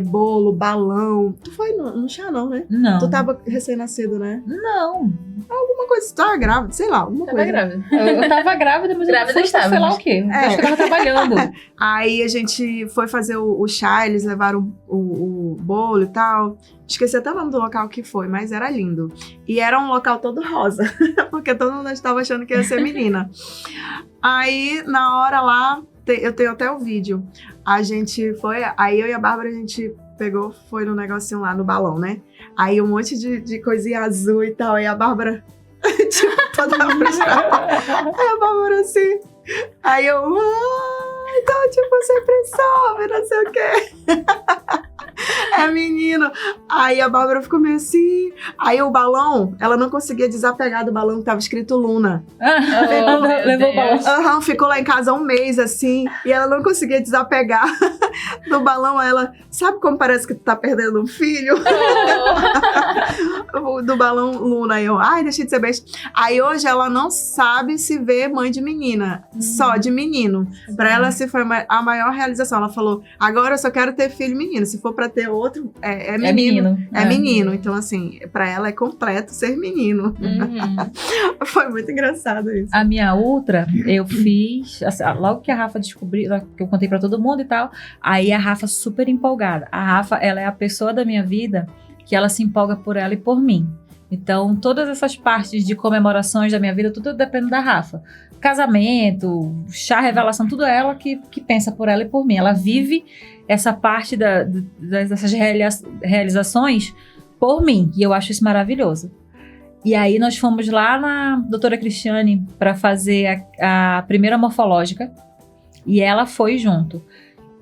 S2: bolo, balão. Tu foi no chá, não, né?
S1: Não.
S2: Tu tava recém-nascido, né?
S1: Não.
S2: Alguma coisa, tu tava grávida, sei lá, alguma coisa.
S3: Grávida.
S1: Eu tava grávida, mas
S3: Grávida
S1: eu não fui, sei lá o quê. Acho que eu tava trabalhando.
S2: Aí a gente foi fazer o chá, eles levaram o bolo e tal. Esqueci até o nome do local que foi, mas era lindo. E era um local todo rosa, porque todo mundo estava achando que ia ser menina. Aí, na hora lá, eu tenho até o vídeo. A gente foi, aí eu e a Bárbara, a gente pegou, foi no negocinho lá, no balão, né? Aí um monte de coisinha azul e tal, aí a Bárbara, tipo, toda frustrada. Aí a Bárbara assim, Aí eu, então, tipo, sempre soube, não sei o quê. É menino. Aí a Bárbara ficou meio assim. Aí o balão, ela não conseguia desapegar do balão que tava escrito Luna.
S1: Levou o balão.
S2: Ficou lá em casa 1 mês, assim, e ela não conseguia desapegar do balão. Ela, sabe como parece que tu tá perdendo um filho? Do balão Luna. Aí eu, deixa de ser besta. Aí hoje ela não sabe se vê mãe de menina, só de menino. Pra ela, se foi a maior realização. Ela falou, agora eu só quero ter filho menino. Se for pra ter outro, é menino. É menino. Então, assim, pra ela é completo ser menino. Foi muito engraçado isso.
S1: A minha outra, eu fiz, assim, logo que a Rafa descobriu, que eu contei pra todo mundo e tal, aí a Rafa super empolgada. A Rafa, ela é a pessoa da minha vida que ela se empolga por ela e por mim. Então, todas essas partes de comemorações da minha vida, tudo depende da Rafa. Casamento, chá, revelação, tudo é ela que pensa por ela e por mim. Ela vive essa parte dessas realizações por mim. E eu acho isso maravilhoso. E aí, nós fomos lá na doutora Cristiane para fazer a primeira morfológica. E ela foi junto.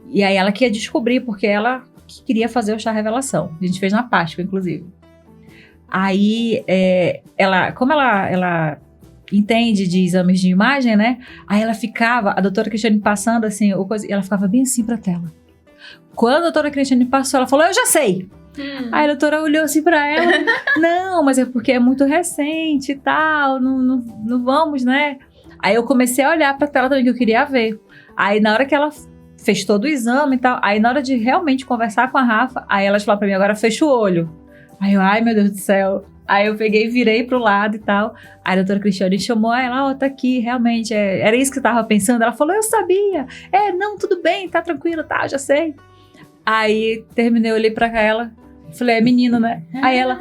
S1: E aí, ela queria descobrir, porque ela queria fazer o chá revelação. A gente fez na Páscoa, inclusive. Aí, como ela entende de exames de imagem, né? Aí ela ficava, a doutora Cristiane passando assim, ela ficava bem assim pra tela. Quando a doutora Cristiane passou, ela falou, eu já sei. Aí a doutora olhou assim pra ela, não, mas é porque é muito recente e tal, não vamos, né? Aí eu comecei a olhar pra tela também, que eu queria ver. Aí na hora que ela fez todo o exame e tal, aí na hora de realmente conversar com a Rafa, aí ela falou pra mim, agora fecha o olho. Aí eu, ai meu Deus do céu. Aí eu peguei, virei pro lado e tal. Aí a doutora Cristiane chamou ela, tá aqui, realmente, era isso que eu tava pensando. Ela falou, eu sabia. Não, tudo bem, tá tranquilo, tá, já sei. Aí terminei, eu olhei pra ela, falei, é menino, né? Aí ela,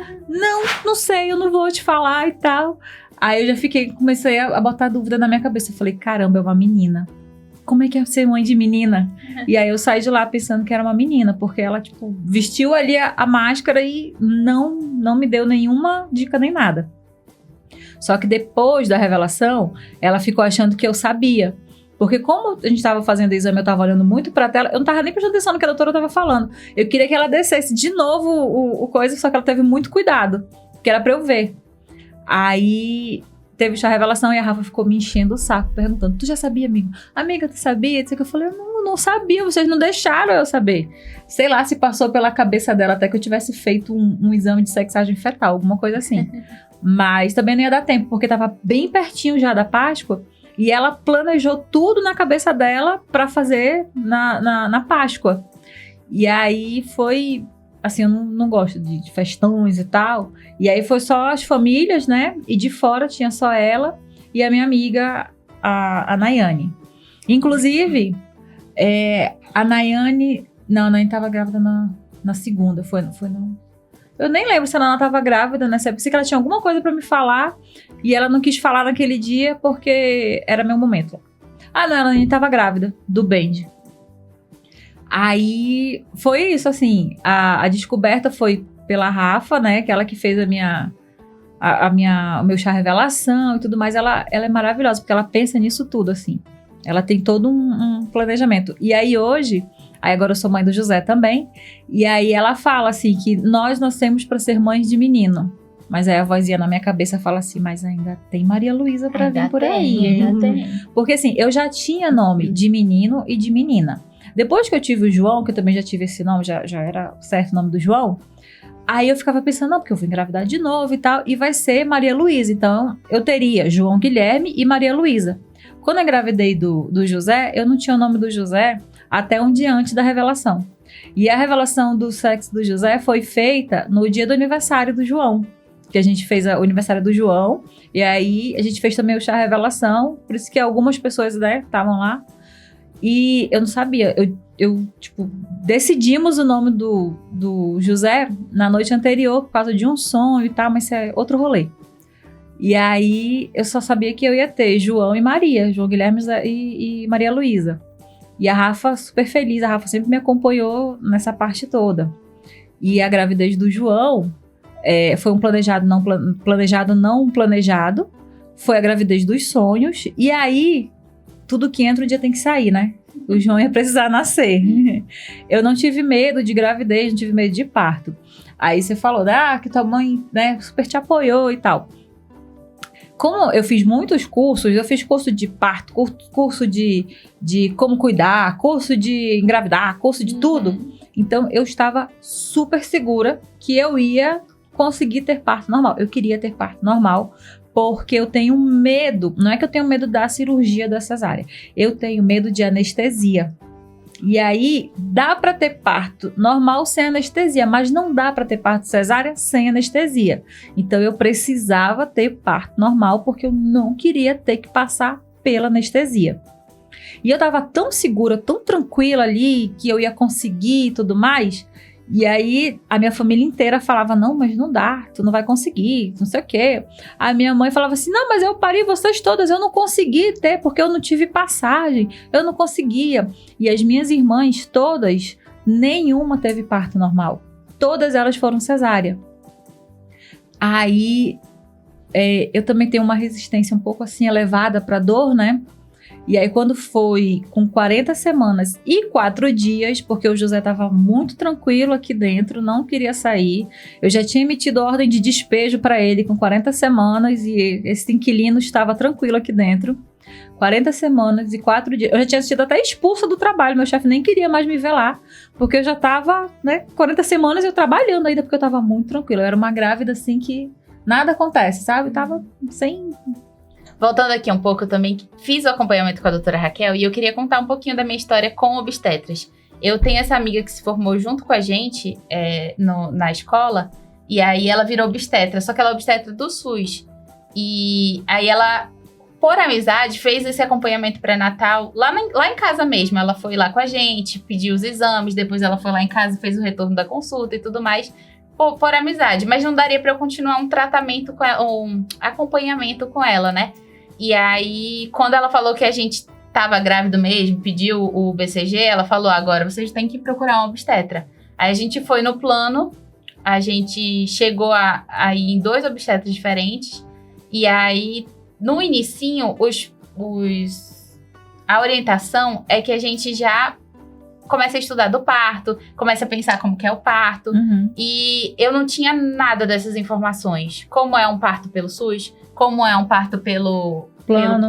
S1: não sei, eu não vou te falar e tal. Aí eu já comecei a botar dúvida na minha cabeça. Eu falei, caramba, é uma menina. Como é que é ser mãe de menina? E aí eu saí de lá pensando que era uma menina, porque ela, tipo, vestiu ali a máscara e não me deu nenhuma dica nem nada. Só que depois da revelação, ela ficou achando que eu sabia. Porque como a gente estava fazendo o exame, eu estava olhando muito pra tela, eu não estava nem prestando atenção no que a doutora estava falando. Eu queria que ela descesse de novo o coisa, só que ela teve muito cuidado, que era pra eu ver. Aí teve a revelação e a Rafa ficou me enchendo o saco, perguntando, tu já sabia, amigo? Amiga, tu sabia? Eu falei, não sabia, vocês não deixaram eu saber. Sei lá se passou pela cabeça dela até que eu tivesse feito um exame de sexagem fetal, alguma coisa assim. Mas também não ia dar tempo, porque tava bem pertinho já da Páscoa, e ela planejou tudo na cabeça dela pra fazer na Páscoa. E aí foi... Assim, eu não gosto de festões e tal. E aí foi só as famílias, né? E de fora tinha só ela e a minha amiga, a Nayane. Inclusive, a Nayane... Não, a Nayane estava grávida na segunda. Eu nem lembro se ela estava grávida, né? Eu pensei que ela tinha alguma coisa para me falar. E ela não quis falar naquele dia porque era meu momento. Ah, não, ela nem estava grávida do Bendy. Aí foi isso, assim, a descoberta foi pela Rafa, né, que ela que fez o meu chá revelação e tudo mais. Ela é maravilhosa, porque ela pensa nisso tudo, assim. Ela tem todo um planejamento. E aí hoje, agora eu sou mãe do José também, e aí ela fala assim, que nós nascemos para ser mães de menino. Mas aí a vozinha na minha cabeça fala assim, mas ainda tem Maria Luísa pra vir por aí, hein?
S3: Ainda tem.
S1: Porque assim, eu já tinha nome de menino e de menina. Depois que eu tive o João, que eu também já tive esse nome, já era certo o nome do João, aí eu ficava pensando, não, porque eu vou engravidar de novo e tal, e vai ser Maria Luísa. Então, eu teria João Guilherme e Maria Luísa. Quando eu engravidei do José, eu não tinha o nome do José até um dia antes da revelação. E a revelação do sexo do José foi feita no dia do aniversário do João, que a gente fez o aniversário do João, e aí a gente fez também o chá revelação, por isso que algumas pessoas, né, estavam lá. E eu não sabia, eu tipo, decidimos o nome do José na noite anterior por causa de um sonho e tal, mas isso é outro rolê. E aí eu só sabia que eu ia ter João e Maria, João Guilherme e Maria Luísa. E a Rafa super feliz, a Rafa sempre me acompanhou nessa parte toda. E a gravidez do João foi um planejado não planejado, foi a gravidez dos sonhos. E aí tudo que entra um dia tem que sair, né? O João ia precisar nascer. Eu não tive medo de gravidez, não tive medo de parto. Aí você falou, que tua mãe, né, super te apoiou e tal. Como eu fiz muitos cursos, eu fiz curso de parto, curso de como cuidar, curso de engravidar, curso de tudo. Então, eu estava super segura que eu ia conseguir ter parto normal. Eu queria ter parto normal, porque eu tenho medo, não é que eu tenho medo da cirurgia da cesárea, eu tenho medo de anestesia. E aí, dá para ter parto normal sem anestesia, mas não dá para ter parto cesárea sem anestesia. Então, eu precisava ter parto normal, porque eu não queria ter que passar pela anestesia. E eu tava tão segura, tão tranquila ali, que eu ia conseguir e tudo mais. E aí, a minha família inteira falava, não, mas não dá, tu não vai conseguir, não sei o quê. A minha mãe falava assim, não, mas eu pari vocês todas, eu não consegui ter, porque eu não tive passagem, eu não conseguia. E as minhas irmãs todas, nenhuma teve parto normal. Todas elas foram cesárea. Aí, eu também tenho uma resistência um pouco assim elevada para dor, né? E aí, quando foi com 40 semanas e 4 dias, porque o José estava muito tranquilo aqui dentro, não queria sair. Eu já tinha emitido ordem de despejo para ele com 40 semanas e esse inquilino estava tranquilo aqui dentro. 40 semanas e 4 dias. Eu já tinha sido até expulsa do trabalho, meu chefe nem queria mais me ver lá, porque eu já estava, 40 semanas eu trabalhando ainda, porque eu estava muito tranquila. Eu era uma grávida assim que nada acontece, sabe? Eu tava sem...
S3: Voltando aqui um pouco, eu também fiz o acompanhamento com a doutora Raquel e eu queria contar um pouquinho da minha história com obstetras. Eu tenho essa amiga que se formou junto com a gente na escola, e aí ela virou obstetra, só que ela é obstetra do SUS. E aí ela, por amizade, fez esse acompanhamento pré-natal lá em casa mesmo. Ela foi lá com a gente, pediu os exames, depois ela foi lá em casa e fez o retorno da consulta e tudo mais, por amizade. Mas não daria pra eu continuar um tratamento, um acompanhamento com ela, né? E aí, quando ela falou que a gente tava grávida mesmo, pediu o BCG, ela falou, agora vocês têm que procurar um obstetra. Aí a gente foi no plano, a gente chegou a ir em 2 obstetras diferentes, e aí, no inicinho, a orientação é que a gente já começa a estudar do parto, começa a pensar como que é o parto, e eu não tinha nada dessas informações. Como é um parto pelo SUS, como é um parto pelo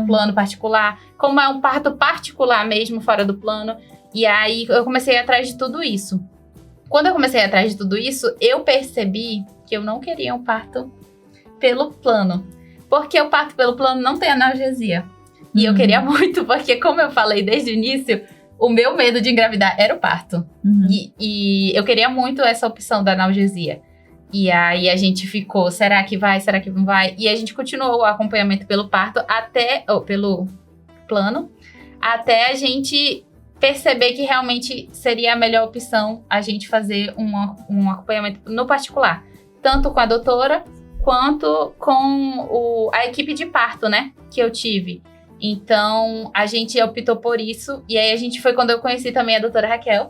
S3: plano particular, como é um parto particular mesmo, fora do plano. E aí, eu comecei a ir atrás de tudo isso. Quando eu comecei a ir atrás de tudo isso, eu percebi que eu não queria um parto pelo plano. Porque o parto pelo plano não tem analgesia. E eu queria muito, porque como eu falei desde o início, o meu medo de engravidar era o parto. E eu queria muito essa opção da analgesia. E aí a gente ficou, será que vai, será que não vai? E a gente continuou o acompanhamento pelo parto pelo plano, até a gente perceber que realmente seria a melhor opção a gente fazer um acompanhamento no particular. Tanto com a doutora, quanto com a equipe de parto, né, que eu tive. Então, a gente optou por isso. E aí, a gente foi quando eu conheci também a doutora Raquel,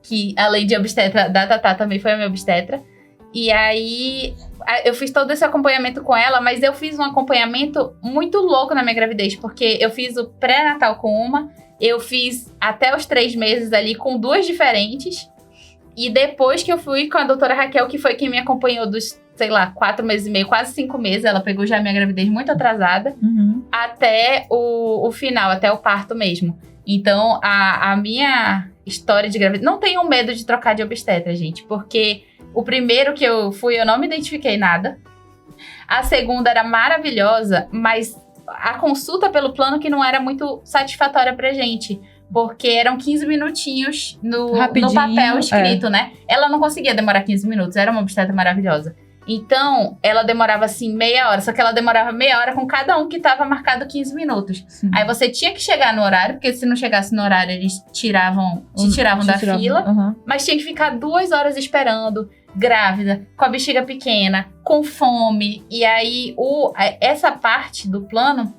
S3: que além de obstetra da Tatá, também foi a minha obstetra. E aí, eu fiz todo esse acompanhamento com ela, mas eu fiz um acompanhamento muito louco na minha gravidez, porque eu fiz o pré-natal com uma, eu fiz até os 3 meses ali com 2 diferentes, e depois que eu fui com a doutora Raquel, que foi quem me acompanhou dos, 4 meses e meio, quase 5 meses, ela pegou já a minha gravidez muito atrasada, até o final, até o parto mesmo. Então, a minha história de gravidez... Não tenham medo de trocar de obstetra, gente, porque o primeiro que eu fui, eu não me identifiquei nada. A segunda era maravilhosa, mas a consulta pelo plano que não era muito satisfatória pra gente, porque eram 15 minutinhos no papel escrito, né? Ela não conseguia demorar 15 minutos, era uma obstetra maravilhosa. Então, ela demorava assim meia hora, só que ela demorava meia hora com cada um que tava marcado 15 minutos. Sim. Aí você tinha que chegar no horário, porque se não chegasse no horário, eles te tiravam da fila. Mas tinha que ficar 2 horas esperando, grávida, com a bexiga pequena, com fome. E aí, essa parte do plano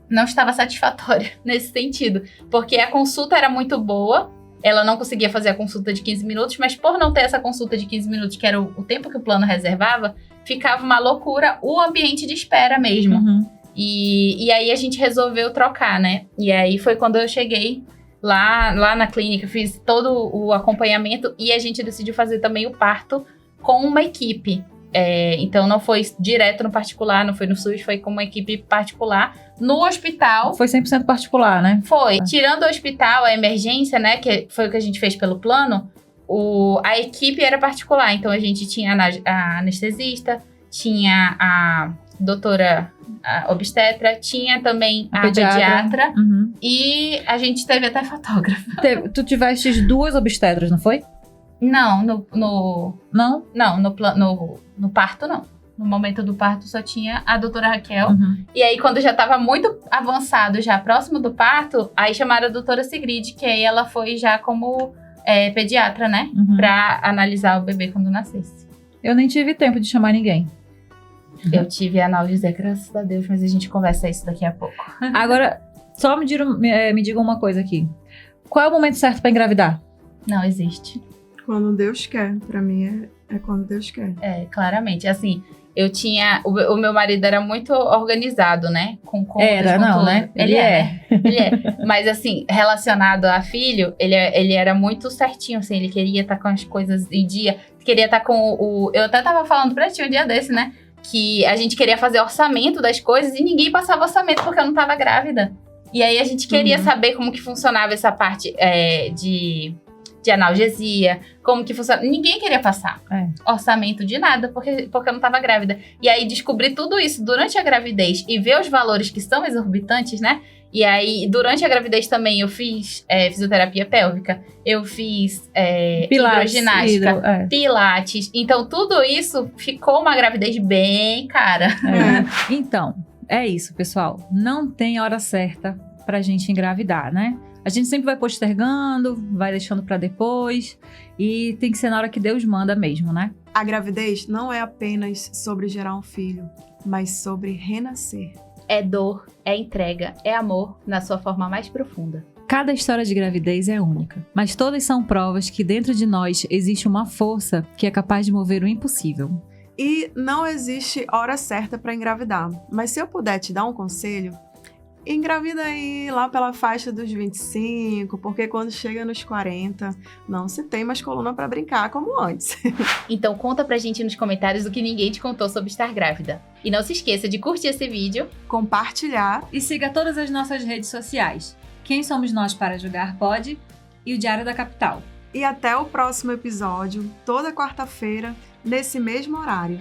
S3: não estava satisfatória nesse sentido. Porque a consulta era muito boa, ela não conseguia fazer a consulta de 15 minutos, mas por não ter essa consulta de 15 minutos, que era o tempo que o plano reservava, ficava uma loucura o ambiente de espera mesmo. E aí a gente resolveu trocar, né? E aí foi quando eu cheguei lá na clínica, fiz todo o acompanhamento e a gente decidiu fazer também o parto com uma equipe. Então não foi direto no particular, não foi no SUS, foi com uma equipe particular no hospital.
S1: Foi 100% particular, né?
S3: Foi. Tirando o hospital, a emergência, né, que foi o que a gente fez pelo plano, a equipe era particular. Então a gente tinha a anestesista, tinha a doutora obstetra, tinha também a pediatra
S1: Uhum.
S3: e a gente teve até fotógrafo.
S1: Tu tiveste 2 obstetras, não foi?
S3: Não,
S1: Não?
S3: no parto não. No momento do parto só tinha a doutora Raquel.
S1: Uhum.
S3: E aí, quando já tava muito avançado, já próximo do parto, aí chamaram a doutora Sigrid, que aí ela foi já como pediatra, né?
S1: Uhum.
S3: Pra analisar o bebê quando nascesse.
S1: Eu nem tive tempo de chamar ninguém.
S3: Eu tive analgesia, graças a Deus, mas a gente conversa isso daqui a pouco.
S1: Agora, só me digam uma coisa aqui. Qual é o momento certo pra engravidar?
S3: Não existe.
S2: Quando Deus quer. Pra mim é quando Deus quer.
S3: Claramente. Assim, eu tinha... O meu marido era muito organizado, né? Com
S1: Era,
S3: com
S1: não,
S3: tudo.
S1: né?
S3: Ele é. Ele é. Mas, assim, relacionado a filho, ele era muito certinho, assim. Ele queria estar com as coisas em dia. Queria estar com Eu até tava falando pra ti um dia desse, né? Que a gente queria fazer orçamento das coisas e ninguém passava orçamento porque eu não tava grávida. E aí, a gente queria saber como que funcionava essa parte de analgesia, como que funciona. Ninguém queria passar orçamento de nada, porque eu não tava grávida. E aí, descobrir tudo isso durante a gravidez e ver os valores que são exorbitantes, né? E aí, durante a gravidez também, eu fiz fisioterapia pélvica, eu fiz hidroginástica, pilates. Então, tudo isso ficou uma gravidez bem cara.
S1: Então, é isso, pessoal. Não tem hora certa pra gente engravidar, né? A gente sempre vai postergando, vai deixando pra depois. E tem que ser na hora que Deus manda mesmo, né?
S2: A gravidez não é apenas sobre gerar um filho, mas sobre renascer.
S3: É dor, é entrega, é amor na sua forma mais profunda.
S1: Cada história de gravidez é única, mas todas são provas que dentro de nós existe uma força que é capaz de mover o impossível.
S2: E não existe hora certa para engravidar. Mas se eu puder te dar um conselho, engravida aí lá pela faixa dos 25, porque quando chega nos 40, não se tem mais coluna para brincar como antes.
S3: Então conta pra gente nos comentários o que ninguém te contou sobre estar grávida. E não se esqueça de curtir esse vídeo,
S2: Compartilhar.
S1: E siga todas as nossas redes sociais. Quem somos nós para julgar pode e o Diário da Capital.
S2: E até o próximo episódio, toda quarta-feira, nesse mesmo horário.